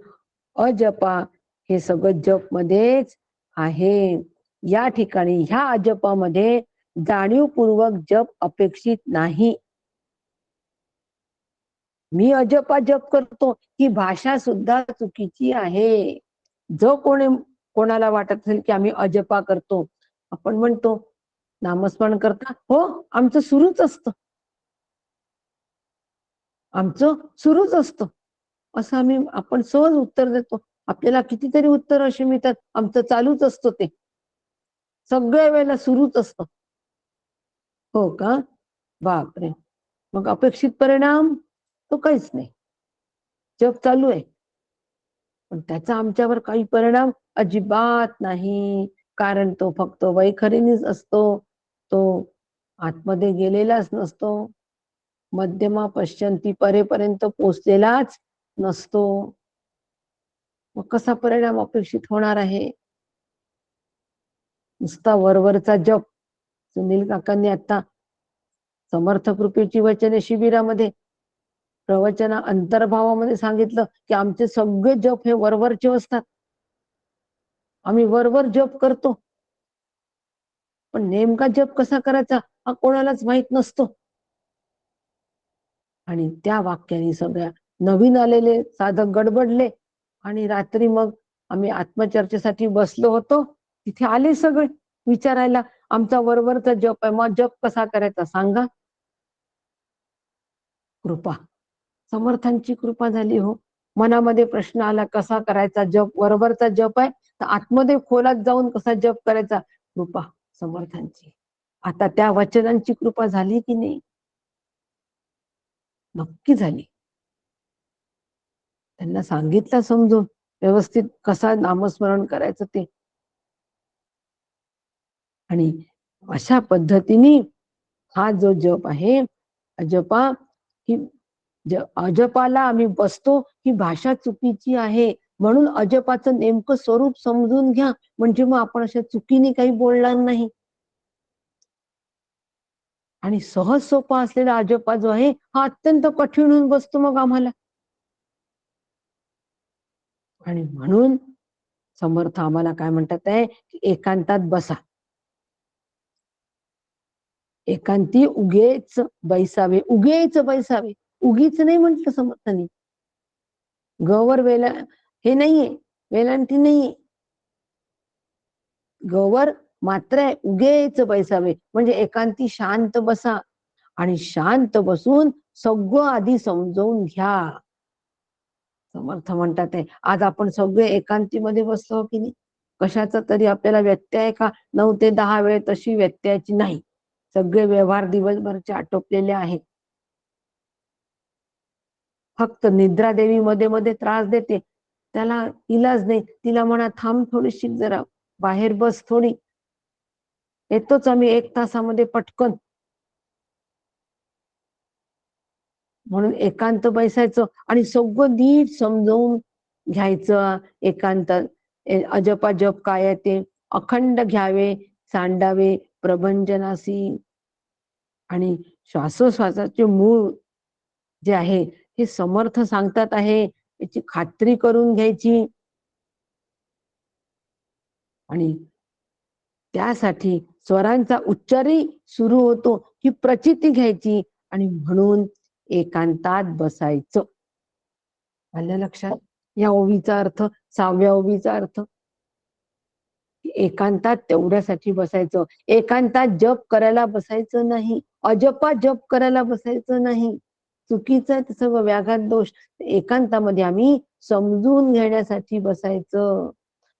अजपा हे सगळं जप मध्येच आहे. या ठिकाणी ह्या अजपामध्ये जाणीवपूर्वक जप अपेक्षित नाही. मी अजपा जप करतो ही भाषा सुद्धा चुकीची आहे. जो कोणाला वाटत असेल की आम्ही अजपा करतो, आपण म्हणतो नामस्मरण करता? हो, आमचं सुरूच असतं, आमचं सुरूच असतं असं आपण सहज उत्तर देतो. आपल्याला कितीतरी उत्तर असे मिळतात, आमचं चालूच असतं, ते सगळ्या वेळेला सुरूच असतं. हो का? बापरे. मग अपेक्षित परिणाम तो काहीच नाही, जप चालू आहे पण त्याचा आमच्यावर काही परिणाम अजिबात नाही, कारण तो फक्त वैखरीनीच असतो, तो आतमध्ये गेलेलाच नसतो, मध्यमा पश्चंती परेपर्यंत पोचलेलाच नसतो. मग कसा परिणाम अपेक्षित होणार आहे? नुसता वरवरचा जप. सुनील काकांनी आता समर्थ कृपेची वचने शिबिरामध्ये प्रवचना अंतर्भावामध्ये सांगितलं की आमचे सगळे जप हे वरवरचे असतात, आम्ही वरवर जप करतो, पण नेमका जप कसा करायचा हा कोणालाच माहित नसतो. आणि त्या वाक्याने सगळ्या नवीन आलेले साधक गडबडले आणि रात्री मग आम्ही आत्मचर्चेसाठी बसलो होतो, तिथे आले सगळे विचारायला, आमचा वरवरचा जप आहे, मग जप कसा करायचा सांगा. कृपा, समर्थांची कृपा झाली हो. मनामध्ये प्रश्न आला कसा करायचा जप, वरवरचा जप आहे तर आतमध्ये खोलात जाऊन कसा जप करायचा, कृपा समर्थांची. आता त्या वचनांची कृपा झाली की नाही? नक्की झाली. त्यांना सांगितलं समजून व्यवस्थित कसा नामस्मरण करायचं ते. आणि अशा पद्धतीने हा जो जप आहे, अजपा ही अजपाला आम्ही बसतो ही भाषा चुकीची आहे, म्हणून अजपाचं नेमकं स्वरूप समजून घ्या, म्हणजे मग आपण अशा चुकीने काही बोलणार नाही. आणि सहज सोपा असलेला अजपा जो आहे हा अत्यंत कठीण होऊन बसतो मग आम्हाला. आणि म्हणून समर्थ आम्हाला काय म्हणतात आहे की एकांतात बसा. एकांती उगेच बैसावे, उगेच बैसावे, उगीच नाही म्हंटल समर्थांनी. गवर वेला हे नाहीये, वेलांटी नाहीये, गवर मात्र आहे उगेच बैसावे, म्हणजे एकांती शांत बसा आणि शांत बसून सगळं आधी समजून घ्या. समर्थ म्हणतात आहे आज आपण सगळे एकांतीमध्ये बसलो की नाही, कशाचा तरी आपल्याला व्यत्यय आहे का? 9 ते 10 वेळ तशी व्यत्ययाची नाही, सगळे व्यवहार दिवसभरचे आटोपलेले आहेत. फक्त निद्रा देवी मध्ये मध्ये त्रास देते, त्याला इलाज नाही, तिला म्हणा थांब थोडीशी, जरा बाहेर बस थोडी, येतोच आम्ही 1 तासामध्ये पटकन. म्हणून एकांत बैसायचं आणि सगळं नीट समजवून घ्यायचं. एकांत अजपा जप काय ते अखंड घ्यावे, सांडावे प्रभंजनासी. आणि श्वासोश्वासाचे मूळ जे आहे हे समर्थ सांगतात आहे, याची खात्री करून घ्यायची. आणि त्यासाठी स्वरांचा उच्चारही सुरू होतो ही प्रचिती घ्यायची आणि म्हणून एकांतात बसायचं. आलं लक्षात? या ओवीचा अर्थ, 6व्या ओवीचा अर्थ एकांतात तेवढ्यासाठी बसायचं. एकांतात जप करायला बसायचं नाही, अजपा जप करायला बसायचं नाही, चुकीचं आहे सगळं, व्याघात दोष. एकांतामध्ये आम्ही समजून घेण्यासाठी बसायचं.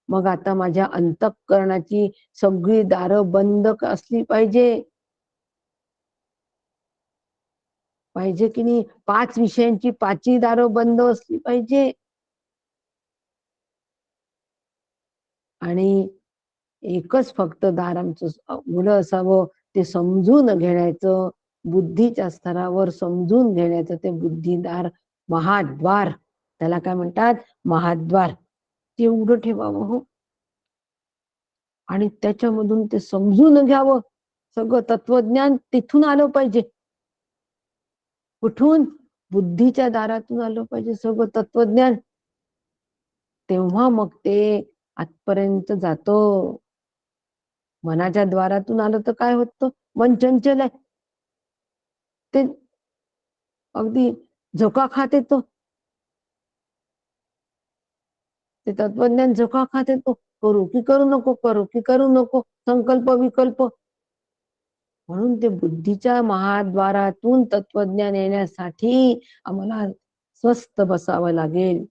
मग आता माझ्या अंतःकरणाची सगळी दारं बंद असली पाहिजे, पाहिजे की नाही? 5 विषयांची 5ही दारं बंद असली पाहिजे. आणि एकच फक्त दार आमचं मुलं असावं, ते समजून घेण्याचं, बुद्धीच्या स्तरावर समजून घेण्याचं ते बुद्धिदार महाद्वार, त्याला काय म्हणतात? महाद्वार. तेवढं ठेवावं हो. आणि त्याच्यामधून ते समजून घ्यावं, सगळं तत्वज्ञान तिथून आलं पाहिजे. कुठून? बुद्धीच्या दारातून आलं पाहिजे सगळं तत्वज्ञान. तेव्हा मग ते आतपर्यंत जातं. मनाच्या द्वारातून आलं तर काय होतं? मन चंचल आहे, ते अगदी झोका खात येतो, ते तत्वज्ञान झोका खात येतो. करू की करू नको, करू की करू नको, संकल्प विकल्प. म्हणून ते बुद्धीच्या महाद्वारातून तत्वज्ञान येण्यासाठी आम्हाला स्वस्थ बसावं लागेल,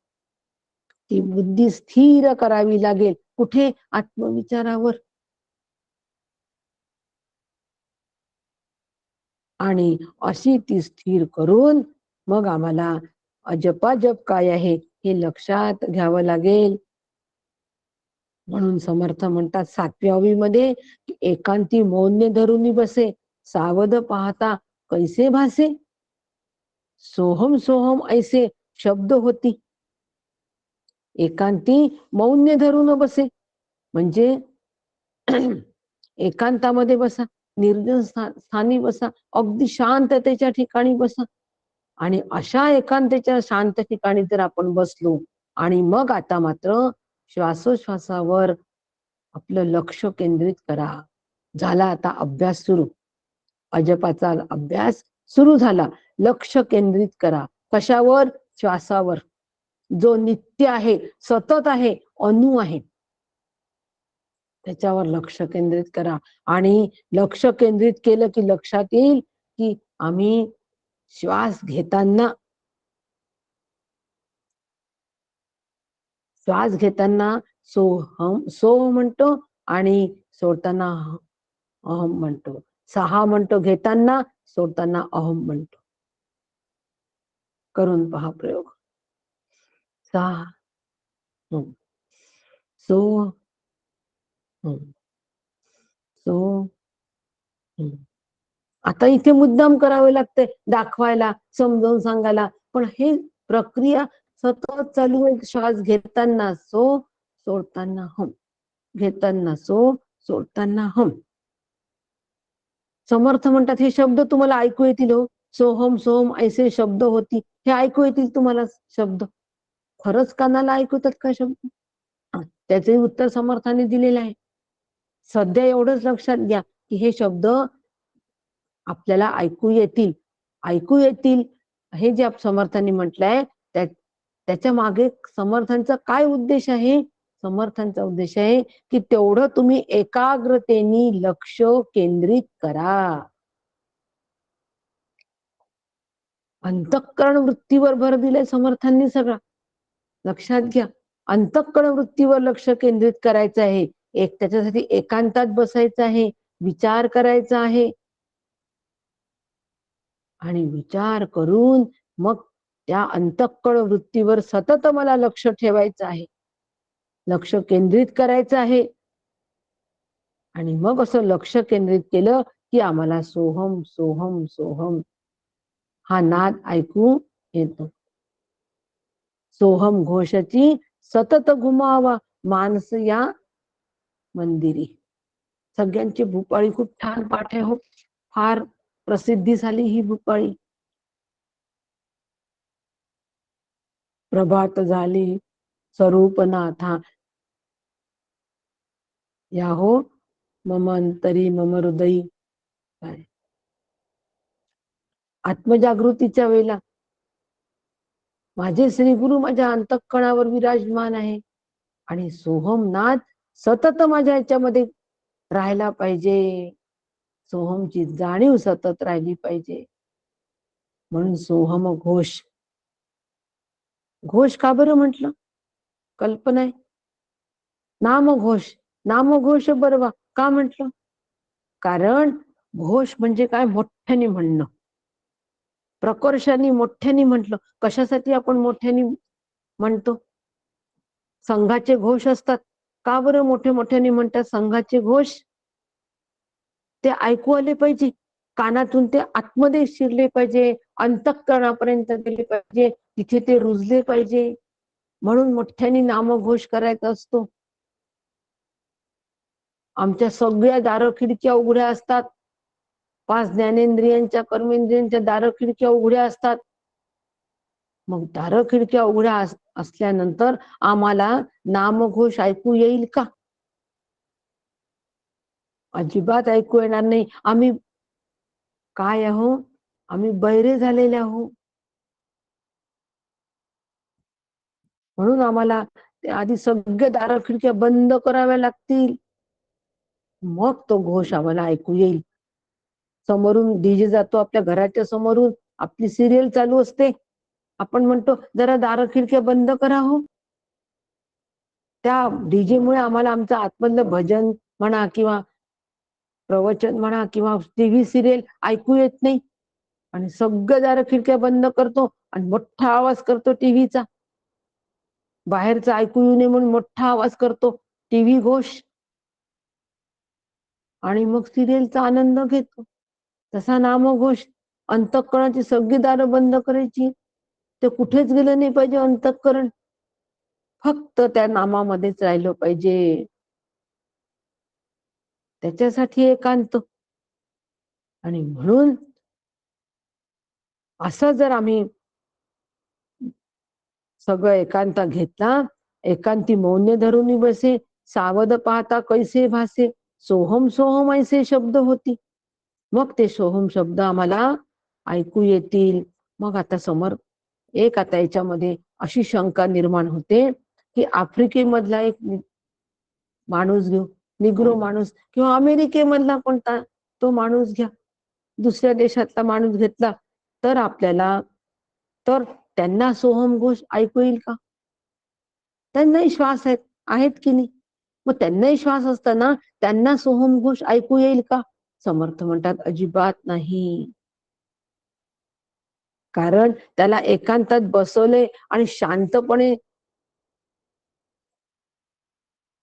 ती बुद्धी स्थिर करावी लागेल. कुठे? आत्मविचारावर. आणि अशी ती स्थिर करून मग आम्हाला अजपाजप काय आहे हे लक्षात घ्यावं लागेल. म्हणून समर्थ म्हणतात 7व्या ओवीमध्ये, एकांती मौन्य धरून बसे, सावध पाहता कैसे भासे, सोहम सोहम ऐसे शब्द होती. एकांती मौन्य धरून बसे म्हणजे एकांतामध्ये बसा, निर्जन स्थानी बसा, अगदी शांततेच्या ठिकाणी बसा. आणि अशा एकांतेच्या शांत ठिकाणी जर आपण बसलो आणि मग आता मात्र श्वासोश्वासावर आपलं लक्ष केंद्रित करा. झाला आता अभ्यास सुरू, अजपाचा अभ्यास सुरू झाला. लक्ष केंद्रित करा कशावर? श्वासावर, जो नित्य आहे, सतत आहे, अनु आहे, त्याच्यावर लक्ष केंद्रित करा. आणि लक्ष केंद्रित केलं की लक्षात येईल की आम्ही श्वास घेताना सोहम सो म्हणतो आणि सोडताना अहम म्हणतो. 6 म्हणतो घेताना, सोडताना अहम म्हणतो. करून पहा प्रयोग. 6 हं. सो हं. सो हं. आता इथे मुद्दाम करावे लागते दाखवायला, समजावून सांगायला, पण हे प्रक्रिया सतत चालू आहे. श्वास घेताना सो, सोडताना हम, घेताना सो, सोडताना हम. समर्थ म्हणतात हे शब्द तुम्हाला ऐकू येतील हो, सोहम सोहम ऐसे शब्द होती, हे ऐकू येतील तुम्हाला शब्द. खरंच कानाला ऐकू येतात का शब्द? त्याचंही उत्तर समर्थाने दिलेलं आहे. सध्या एवढंच लक्षात घ्या की हे शब्द आपल्याला ऐकू येतील. ऐकू येतील हे जे समर्थांनी म्हटलंय त्याच्या मागे समर्थांचा काय उद्देश आहे? समर्थांचा उद्देश आहे की तेवढं तुम्ही एकाग्रतेने लक्ष केंद्रित करा. अंतःकरण वृत्तीवर भर दिलाय समर्थांनी सगळा. लक्षात घ्या, अंतःकरण वृत्तीवर लक्ष केंद्रित करायचं आहे. त्याच्यासाठी एकांतात बसायचं आहे, विचार करायचा आहे आणि विचार करून मग त्या अंतःकरण वृत्तीवर सतत मला लक्ष ठेवायचं आहे, लक्ष केंद्रित करायचं आहे. आणि मग असं लक्ष केंद्रित केलं की आम्हाला सोहम सोहम सोहम हा नाद ऐकू येतो. सोहम घोषाची सतत घुमावा मानस या मंदिरी. सगळ्यांची भूपाळी खूप छान पाठ आहे हो, फार प्रसिद्धी झाली ही भूपाळी. प्रभात झाली स्वरूपनाथा या हो मम अंतरी मम हृदयी. आत्मजागृतीच्या वेळेला माझे श्री गुरु माझ्या अंतःकरणावर विराजमान आहे आणि सोहम नाद सतत माझ्या याच्यामध्ये राहायला पाहिजे. सोहमची जाणीव सतत राहिली पाहिजे. म्हणून सोहम घोष. घोष का बरं म्हटलं? कल्पना आहे. नामघोष, नामघोष बरं का म्हटलं? कारण घोष म्हणजे काय? मोठ्याने म्हणणं, प्रकर्षाने मोठ्याने म्हटलं. कशासाठी आपण मोठ्याने म्हणतो? संघाचे घोष असतात. का बरं मोठे मोठ्याने म्हणतात संघाचे घोष? ते ऐकू आले पाहिजे, कानातून ते आतमध्ये शिरले पाहिजे, अंतःकरणापर्यंत गेले पाहिजे, तिथे ते रुजले पाहिजे. म्हणून मोठ्याने नामघोष करायचा असतो. आमच्या सगळ्या दार खिडक्या उघड्या असतात. 5 ज्ञानेंद्रियांच्या कर्मेंद्रियांच्या दार खिडक्या उघड्या असतात. मग दार खिडक्या उघड्या असल्यानंतर आम्हाला नामघोष ऐकू येईल का? अजिबात ऐकू येणार नाही. आम्ही काय आहो? आम्ही बहिरे झालेले आहो. म्हणून आम्हाला आधी सगळे दार खिडक्या बंद कराव्या लागतील, मग तो घोष आम्हाला ऐकू येईल. समोरून डीजे जातो, आपल्या घराच्या समोरून आपली सिरियल चालू असते, आपण म्हणतो जरा दार खिडक्या बंद करा हो. त्या डीजे मुळे आम्हाला आमचं आतमधलं भजन म्हणा किंवा प्रवचन म्हणा किंवा टीव्ही सिरियल ऐकू येत नाही आणि सगळं दार खिडक्या बंद करतो आणि मोठा आवाज करतो टीव्हीचा. बाहेरचं ऐकू येऊ नये म्हणून मोठा आवाज करतो टीव्ही घोष आणि मग सिरियलचा आनंद घेतो. तसा नामघोष अंतःकरणाची सगळी दारं बंद करायची, ते कुठेच गेलं नाही पाहिजे अंतःकरण, फक्त त्या नामामध्येच राहिलं पाहिजे. त्याच्यासाठी एकांत. आणि म्हणून असं जर आम्ही सगळं एकांत घेतला, एकांती मौन्य धरून बसे, सावध पाहता कैसे भासे, सोहम सोहम ऐसे शब्द होती. मग ते सोहम शब्द आम्हाला ऐकू येतील. मग आता आता याच्यामध्ये अशी शंका निर्माण होते की आफ्रिकेमधला एक माणूस घेऊ, निग्रो माणूस, किंवा अमेरिकेमधला कोणता तो माणूस घ्या, दुसऱ्या देशातला माणूस घेतला तर आपल्याला त्यांना सोहम घोष ऐकू येईल का? त्यांनाही श्वास आहेत की नाही? मग त्यांनाही श्वास असताना त्यांना सोहम घोष ऐकू येईल का? समर्थ म्हणतात अजिबात नाही. कारण त्याला एकांतात बसवले आणि शांतपणे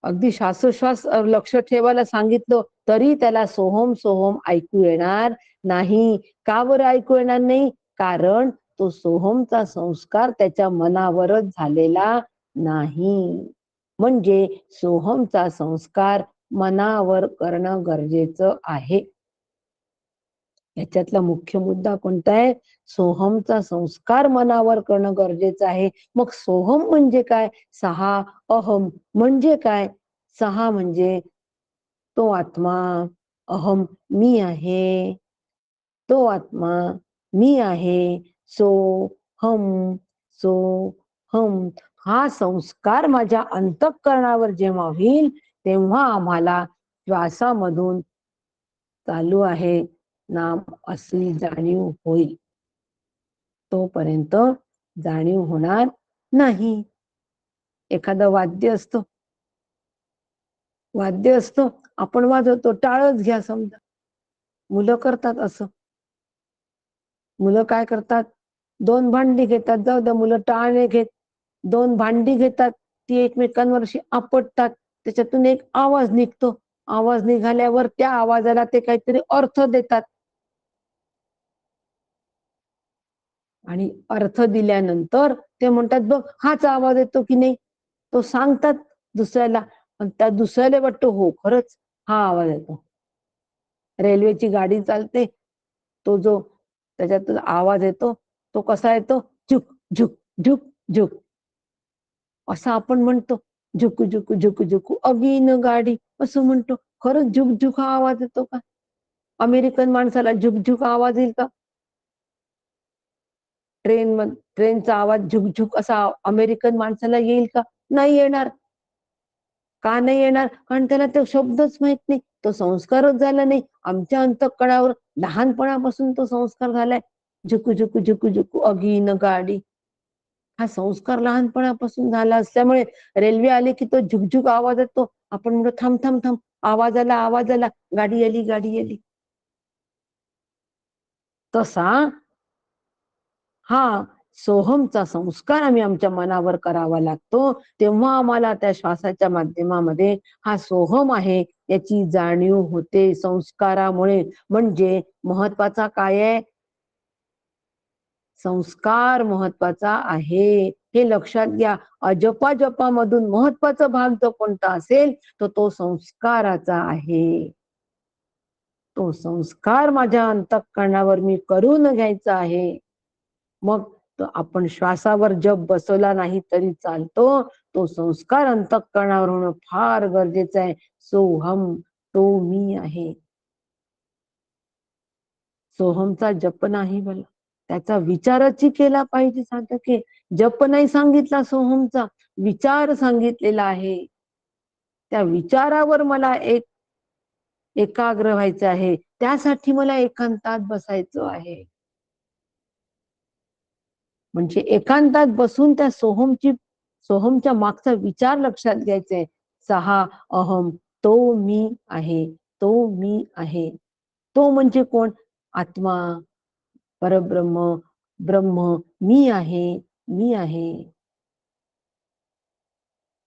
अगदी श्वासोश्वास लक्ष ठेवायला सांगितलं तरी त्याला सोहम सोहम ऐकू येणार नाही. का बरं ऐकू येणार नाही? कारण तो सोहमचा संस्कार त्याच्या मनावरच झालेला नाही. म्हणजे सोहमचा संस्कार मनावर करणं गरजेचं आहे. याच्यातला मुख्य मुद्दा कोणता आहे? सोहमचा संस्कार मनावर करणं गरजेचं आहे. मग सोहम म्हणजे काय? सहा. अहम म्हणजे काय? सहा म्हणजे तो आत्मा. अहम मी आहे. तो आत्मा मी आहे. सो हम सो हम हा संस्कार माझ्या अंतःकरणावर जेव्हा होईल तेव्हा आम्हाला श्वासामधून चालू आहे नाम असली जाणीव होईल. तोपर्यंत जाणीव होणार नाही. एखादं वाद्य असतं आपण वाजवतो, टाळच घ्या समजा. मुलं करतात असं. मुलं काय करतात? 2 भांडी घेतात, जाऊ द्या मुलं टाळ नाही घेत. 2 भांडी घेतात, ती एकमेकांवर अशी आपटतात, त्याच्यातून एक आवाज निघतो. आवाज निघाल्यावर त्या आवाजाला ते काहीतरी अर्थ देतात. आणि अर्थ दिल्यानंतर ते म्हणतात बघ हाच आवाज येतो की नाही. तो सांगतात दुसऱ्याला, आणि त्या दुसऱ्याला वाटतं हो खरंच हा आवाज येतो. रेल्वेची गाडी चालते, तो जो त्याच्यात आवाज येतो तो कसा येतो? झुक झुक झुक झुक असा आपण म्हणतो. झुकू झुकू झुकू झुकू अगीन गाडी असं म्हणतो. खरंच झुक झुक हा आवाज येतो का? अमेरिकन माणसाला झुक झुक आवाज येईल का? ट्रेनचा आवाज झुकझुक असा अमेरिकन माणसाला येईल का? नाही येणार. का नाही येणार? कारण त्याला तो शब्दच माहित नाही, तो संस्कारच झाला नाही. आमच्या अंतःकरणावर लहानपणापासून तो संस्कार झालाय. झुकू झुकू झुकू झुकू अगीन गाडी हा संस्कार लहानपणापासून झाला असल्यामुळे रेल्वे आली की तो झुकझुक आवाज येतो. आपण म्हणतो थांब थांब थांब, आवाज आला आवाज आला, गाडी आली गाडी आली. तसा हा सोहमचा संस्कार आम्ही आमच्या मनावर करावा लागतो. तेव्हा आम्हाला त्या श्वासाच्या माध्यमामध्ये हा सोहम आहे याची जाणीव होते संस्कारामुळे. म्हणजे महत्वाचा काय आहे? संस्कार महत्वाचा आहे, हे लक्षात घ्या. अजपा जपामधून महत्वाचा भाग जो कोणता असेल तो संस्काराचा आहे. तो संस्कार माझ्या अंतःकरणावर मी करून घ्यायचा आहे. मग आपण श्वासावर जप बसवला नाही तरी चालतो. तो संस्कार अंतःकरणावर होणं फार गरजेचं आहे. सोहम तो मी आहे. सोहमचा जप नाही बोला, त्याचा विचारच केला पाहिजे साधके. जप नाही सांगितला सोहमचा, विचार सांगितलेला आहे. त्या विचारावर मला एकाग्र व्हायचं आहे. त्यासाठी मला एकांतात बसायचं आहे. म्हणजे एकांतात बसून त्या सोहमच्या मागचा विचार लक्षात घ्यायचा. सहा अहम तो मी आहे. तो मी आहे. तो म्हणजे कोण? आत्मा, परब्रह्म, ब्रह्म मी आहे. मी आहे.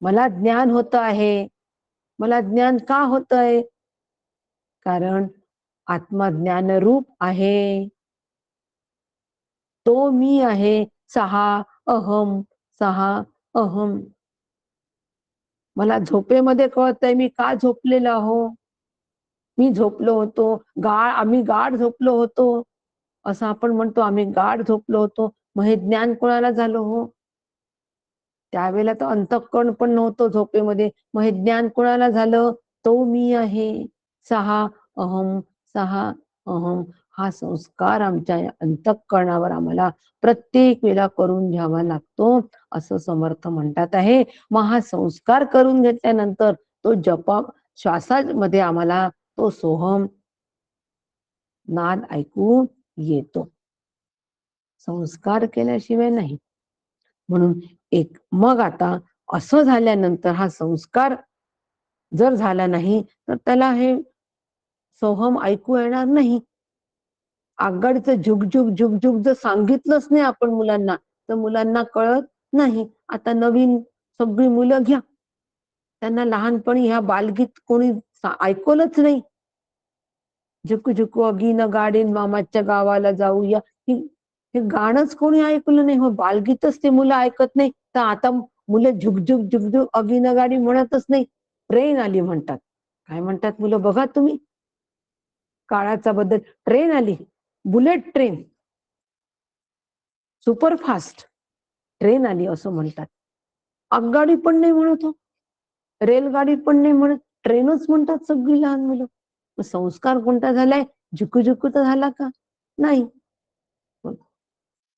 मला ज्ञान होत आहे. मला ज्ञान का होतंय? कारण आत्मा ज्ञानरूप आहे. तो मी आहे. सहा अहम सहा अहम. मला झोपेमध्ये कळतंय मी का झोपलेला हो. मी झोपलो होतो, आम्ही गाढ झोपलो होतो असं आपण म्हणतो. आम्ही गाढ झोपलो होतो. मग हे ज्ञान कोणाला झालं हो? त्यावेळेला तर अंतःकरण पण नव्हतं झोपेमध्ये. मग हे ज्ञान कोणाला झालं? तो मी आहे. सहा अहम सहा अहम हा संस्कार आमच्या अंतःकरणावर आम्हाला प्रत्येक वेळा करून घ्यावा लागतो असं समर्थ म्हणतात आहे. मग हा संस्कार करून घेतल्यानंतर तो श्वासामध्ये आम्हाला तो सोहम नाद ऐकू येतो. संस्कार केल्याशिवाय नाही. म्हणून मग आता असं झाल्यानंतर हा संस्कार जर झाला नाही तर त्याला हे सोहम ऐकू येणार नाही. आगळचं झुकझुक झुकझुक जर सांगितलंच नाही आपण मुलांना तर मुलांना कळत नाही. आता नवीन सगळी मुलं घ्या, त्यांना लहानपणी ह्या बालगीत कोणी ऐकवलंच नाही. झुकू झुकू अगीन गाडीन मामाच्या गावाला जाऊया, हे गाणंच कोणी ऐकलं नाही. हो, बालगीतच ते मुलं ऐकत नाही. तर आता मुलं झुकझुक झुकझुक अगीन गाडी म्हणतच नाही, ट्रेन आली म्हणतात. काय म्हणतात मुलं बघा तुम्ही, काळाचा बदल. ट्रेन आली, बुलेट ट्रेन, सुपरफास्ट ट्रेन आली असं म्हणतात. आगगाडी पण नाही म्हणत हो, रेलगाडी पण नाही म्हणत, ट्रेनच म्हणतात सगळी लहान मुलं. संस्कार कोणता झालाय? झुकू झुकू तर झाला का? नाही.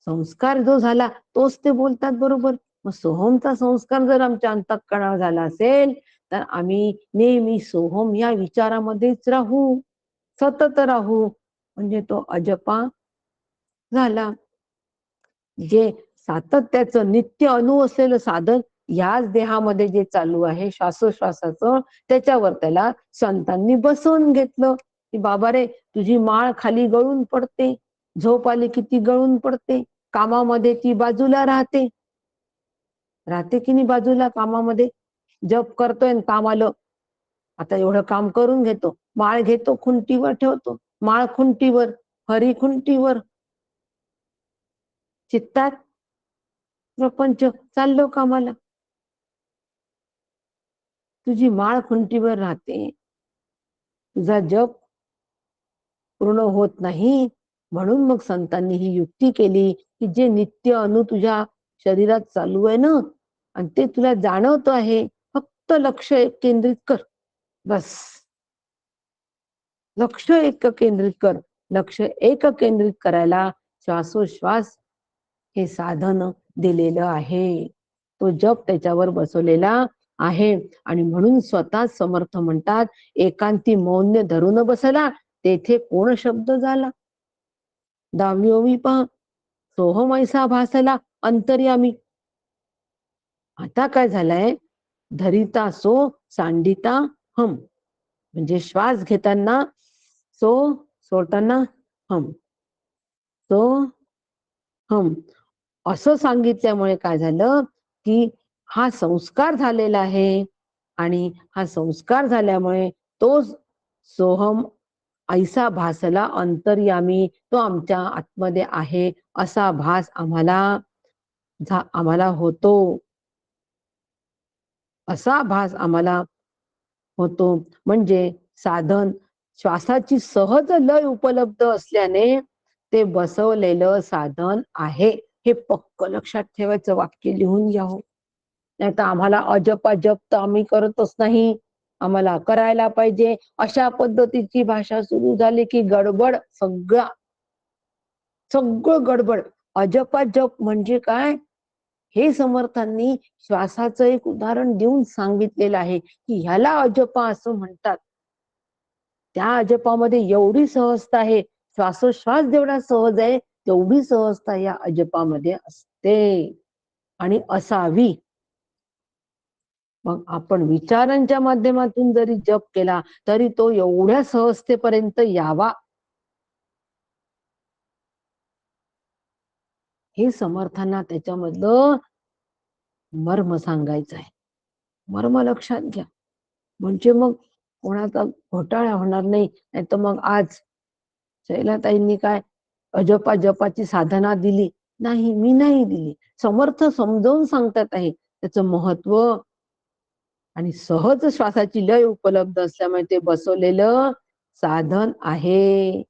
संस्कार जो झाला तोच ते बोलतात बरोबर. मग सोहमचा संस्कार जर आमच्या अंतःकरणावर झाला असेल तर आम्ही नेहमी सोहम या विचारामध्येच राहू, सतत राहू, म्हणजे तो अजपा झाला. जे सातत्याचं नित्य अणु असलेलं साधन याच देहामध्ये जे चालू आहे श्वासोश्वासाचं, त्याच्यावर त्याला संतांनी बसवून घेतलं की बाबा रे, तुझी माळ खाली गळून पडते, झोप आली की ती गळून पडते, कामामध्ये ती बाजूला राहते, राहते की नाही बाजूला कामामध्ये. जप करतोय आणि काम आलं, आता एवढं काम करून घेतो, माळ घेतो खुंटीवर ठेवतो, माळ खुंटीवर, हरी खुंटीवर, चित्तात प्रपंच चाललो कामाला. तुझी माळ खुंटीवर राहते, तुझा जप पूर्ण होत नाही. म्हणून मग संतांनी ही युक्ती केली की जे नित्य अणु तुझ्या शरीरात चालू आहे ना, आणि ते तुला जाणवत आहे, फक्त लक्ष एक केंद्रित कर, बस. लक्ष एक केंद्रित कर. लक्ष एक केंद्रित करायला श्वासोश्वास हे साधन दिलेलं आहे. तो जप त्याच्यावर बसवलेला आहे. आणि म्हणून स्वतः समर्थ म्हणतात, एकांती मौन्य धरून बसला, तेथे कोण शब्द झाला. 10वी 11वी पहा, सोहम ऐसा भासला अंतर्यामी. आता काय झालंय, धरिता सो सांडिता हम, म्हणजे श्वास घेताना सो, सोडताना हम, सो हम असं सांगितल्यामुळे काय झालं की हा संस्कार झालेला आहे. आणि हा संस्कार झाल्यामुळे तो सोहम ऐसा भासला अंतर्यामी, तो आमच्या आतमध्ये आहे असा भास आम्हाला होतो, असा भास आम्हाला होतो. म्हणजे साधन श्वासाची सहज लय उपलब्ध असल्याने ते बसवलेलं साधन आहे. हे पक्क लक्षात ठेवायचं, वाक्य लिहून घ्या हो. नाही तर आम्हाला अजपा जप तर आम्ही करतच नाही, आम्हाला करायला पाहिजे, अशा पद्धतीची भाषा सुरू झाली की गडबड, सगळं गडबड. अजपा जप म्हणजे काय, हे समर्थांनी श्वासाचं एक उदाहरण देऊन सांगितलेलं आहे की ह्याला अजपा असं म्हणतात. त्या अजपामध्ये एवढी सहजता आहे, श्वासोश्वास जेवढा सहज आहे तेवढी सहजता या अजपामध्ये असते आणि असावी. मग आपण विचारांच्या माध्यमातून जरी जप केला तरी तो एवढ्या सहजतेपर्यंत यावा, हे समर्थांना त्याच्यामधलं मर्म सांगायचं आहे. मर्म लक्षात घ्या, म्हणजे मग कोणाचा घोटाळा होणार नाही. नाही तर मग आज शैलाताईंनी काय अजपा जपाची साधना दिली नाही, मी नाही दिली. समर्थ समजावून सांगतात आहे त्याचं महत्व. आणि सहज श्वासाची लय उपलब्ध असल्यामुळे ते बसवलेलं साधन आहे,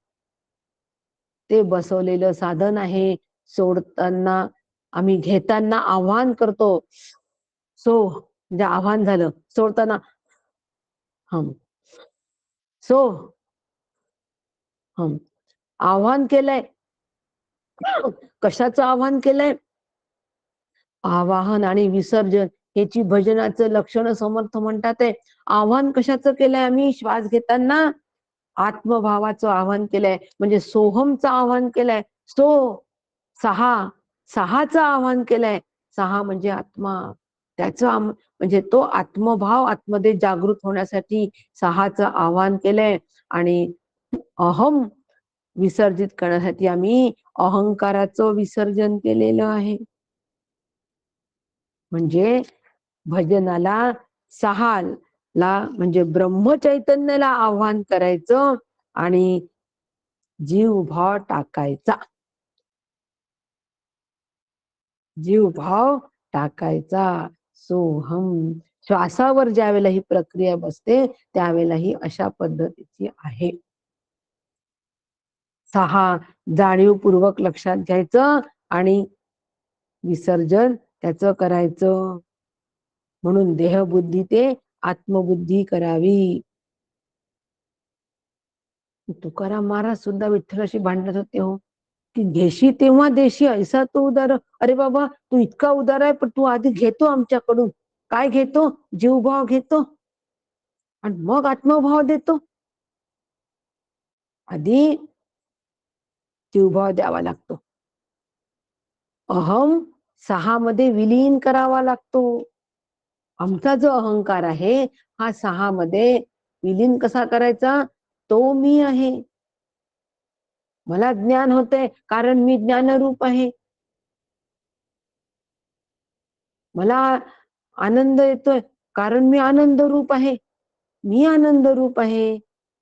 ते बसवलेलं साधन आहे. सोडताना आम्ही घेताना आव्हान करतो, सो म्हणजे आव्हान झालं, सोडताना हम, सो हम, आव्हान केलंय. कशाचं आव्हान केलंय? आवाहन आणि विसर्जन याची भजनाचं लक्षण समर्थ म्हणतात आहे. आव्हान कशाचं केलंय आम्ही? श्वास घेताना आत्मभावाचं आव्हान केलंय, म्हणजे सोहमचं आव्हान केलंय. सहाचं आव्हान केलंय. सहा म्हणजे आत्मा, त्याचं म्हणजे तो आत्मभाव आतमध्ये जागृत होण्यासाठी सहाचं आव्हान केलंय. आणि अहम विसर्जित करण्यासाठी आम्ही अहंकाराचं विसर्जन केलेलं आहे. म्हणजे भजनाला 6 ला म्हणजे ब्रह्मचैतन्याला आव्हान करायचं आणि जीवभाव टाकायचा. जीवभाव टाकायचा. सोहम. श्वासावर ज्या वेळेला ही प्रक्रिया बसते त्यावेळेला ही अशा पद्धतीची आहे. 6 जाणीवपूर्वक लक्षात घ्यायचं आणि विसर्जन त्याचं करायचं. म्हणून देहबुद्धी ते आत्मबुद्धी करावी. तुकाराम महाराज सुद्धा विठ्ठलाशी भांडत होते हो, की घेशी तेव्हा देशी ऐसा तो उदार. अरे बाबा, तू इतका उदार आहे, पण तू आधी घेतो आमच्याकडून. काय घेतो? जीवभाव घेतो आणि मग आत्मभाव देतो. आधी जीवभाव द्यावा लागतो. अहम 6 मध्ये विलीन करावा लागतो. आमचा जो अहंकार आहे हा 6 मध्ये विलीन कसा करायचा? तो मी आहे. मला ज्ञान होतंय कारण मी ज्ञानरूप आहे. मला आनंद येतोय कारण मी आनंद रूप आहे. मी आनंद रूप आहे.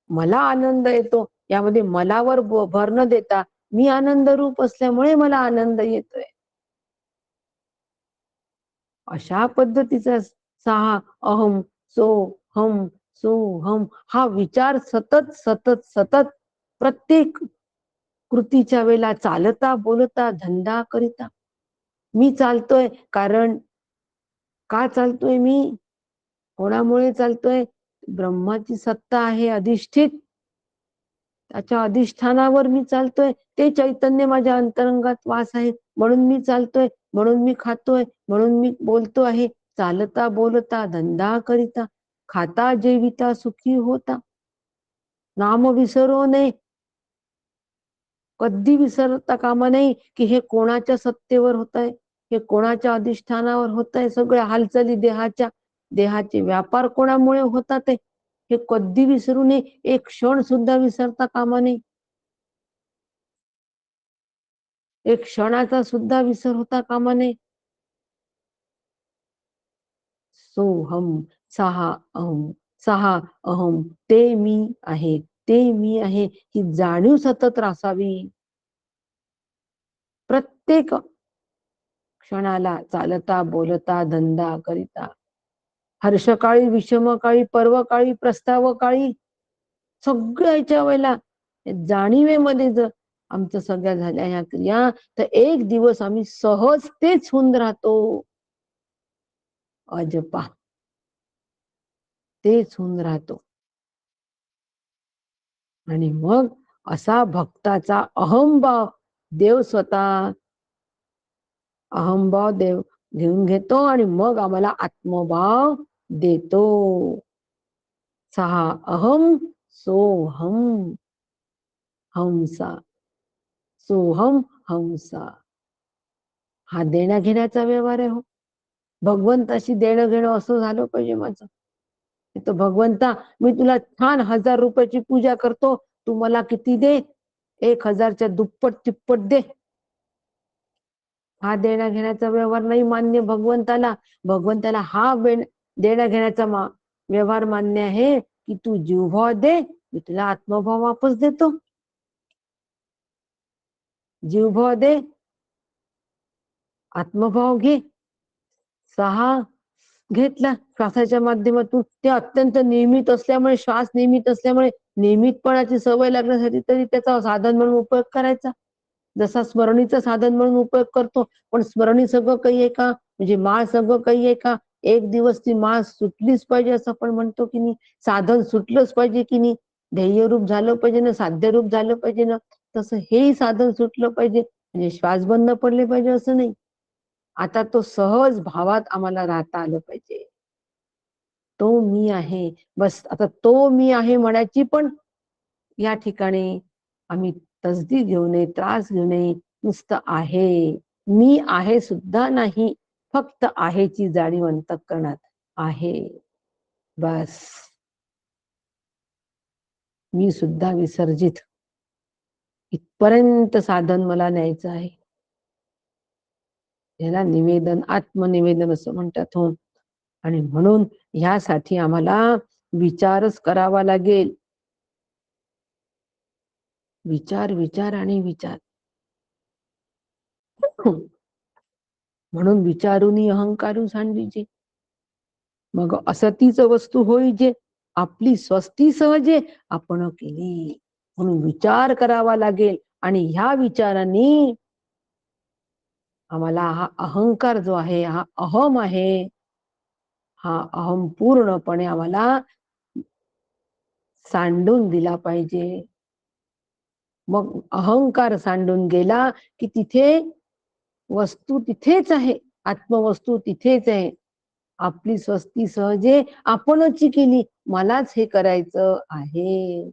मला आनंद येतो, यामध्ये मलावर भर न देता मी आनंद रूप असल्यामुळे मला आनंद येतोय. अशा पद्धतीचा 6 अहम सो हम सो हम हा विचार सतत सतत सतत प्रत्येक कृतीच्या वेळेला चालता बोलता धंदा करिता. मी चालतोय कारण का चालतोय मी? कोणामुळे चालतोय? ब्रह्माची सत्ता आहे अधिष्ठित. त्याच्या अधिष्ठानावर मी चालतोय. ते चैतन्य माझ्या अंतरंगात वास आहे म्हणून मी चालतोय, म्हणून मी खातोय, म्हणून मी बोलतो आहे. चालता बोलता धंदा करिता, खाता जेविता सुखी होता. नाम विसरो नये. कधी विसरता कामा नाही की हे कोणाच्या सत्तेवर होत आहे, हे कोणाच्या अधिष्ठानावर होत आहे. सगळ्या हालचाली देहाचे व्यापार कोणामुळे होतात हे कधी विसरू नये. एक क्षण सुद्धा विसरता कामा नये. एक क्षणाचा सुद्धा विसर होता कामा नये. सोहम 6 अहम 6 अहम ते मी आहे, ते मी आहे ही जाणीव सतत रासावी. प्रत्येक क्षणाला चालता बोलता धंदा करिता, हर्षकाळी विषमकाळी पर्वकाळी प्रस्तावकाळी सगळ्याच्या वेळेला जाणीवेमध्ये जर आमचं सगळ्या झाल्या ह्या क्रिया तर एक दिवस आम्ही सहज तेच होऊन राहतो. अजपा तेच होऊन राहतो. आणि मग असा भक्ताचा अहमभाव देव स्वतः अहमभाव देव घेऊन घेतो आणि मग आम्हाला आत्मभाव देतो. 6 अहम सोहम हमसा सोहम हमसा. हा देण्या घेण्याचा व्यवहार आहे हो. भगवंताशी देणं घेणं असं झालं पाहिजे माझं. तो भगवंता मी तुला छान 1000 रुपयाची पूजा करतो, तू मला किती दे? 1000च्या दुप्पट तिप्पट दे. हा देण्या घेण्याचा व्यवहार नाही मान्य भगवंताला. भगवंताला हा देण्या घेण्याचा व्यवहार मान्य आहे की तू जीवभाव दे, मी तुला आत्मभाव वापस देतो. जीवभाव दे, आत्मभाव घे. 6 घेतला श्वासाच्या माध्यमातून. ते अत्यंत नियमित असल्यामुळे, श्वास नियमित असल्यामुळे नियमितपणाची सवय लागण्यासाठी तरी त्याचा साधन म्हणून उपयोग करायचा. जसा स्मरणीचं साधन म्हणून उपयोग करतो. पण स्मरणी सगळं काही आहे का? म्हणजे माळ सगळं काही आहे का? एक दिवस ती माळ सुटलीच पाहिजे असं आपण म्हणतो की नाही? साधन सुटलंच पाहिजे की नाही? ध्येयरूप झालं पाहिजे ना, साध्यरूप झालं पाहिजे ना. तसं हेही साधन सुटलं पाहिजे म्हणजे श्वास बंद पडले पाहिजे असं नाही. आता तो सहज भावात आम्हाला राहता आलं पाहिजे. तो मी आहे. बस आता तो मी आहे म्हणायची पण या ठिकाणी आम्ही तसदी घेऊ नये, त्रास घेऊ नये. नुसतं आहे. मी आहे सुद्धा नाही. फक्त आहेची जाणीव अंतःकरणात आहे. बस. मी सुद्धा विसर्जित. इथपर्यंत साधन मला न्यायचं आहे. याला निवेदन, आत्मनिवेदन असं म्हणतात हो. आणि म्हणून ह्यासाठी आम्हाला विचारच करावा लागेल. विचार विचार आणि विचार. म्हणून विचारुनी अहंकारू सांडीजे. मग असतीच वस्तू होई जे आपली स्वस्ती सहजे आपण केली. म्हणून विचार करावा लागेल आणि ह्या विचारांनी आम्हाला हा अहंकार जो आहे, हा अहम आहे, हा अहम पूर्णपणे आम्हाला सांडून दिला पाहिजे. मग अहंकार सांडून गेला की तिथे वस्तू तिथेच आहे, आत्मवस्तू तिथेच आहे. आपली स्वस्ती सहजे आपणच केली, मलाच हे करायचं आहे.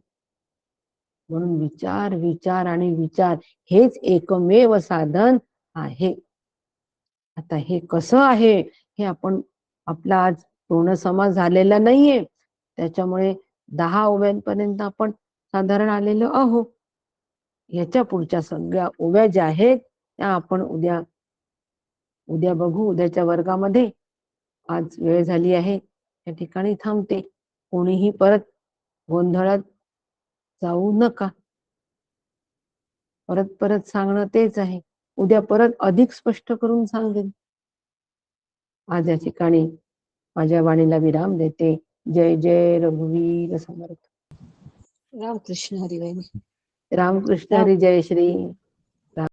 म्हणून विचार विचार आणि विचार हेच एकमेव साधन आहे. आता हे कसं आहे हे आपण आपला आज पूर्ण समाज झालेला नाहीये, त्याच्यामुळे 10 ओव्यांपर्यंत आपण साधारण आलेलो आहोत. याच्या पुढच्या सगळ्या ओव्या ज्या आहेत त्या आपण उद्या बघू, उद्याच्या वर्गामध्ये. आज वेळ झाली आहे, या ठिकाणी थांबते. कोणीही परत गोंधळात जाऊ नका. परत परत सांगणं तेच आहे. उद्या परत अधिक स्पष्ट करून सांगेन. आज या ठिकाणी माझ्या वाणीला विराम देते. जय जय रघुवीर समर्थ. रामकृष्ण हरी. रामकृष्ण हरी. जय श्री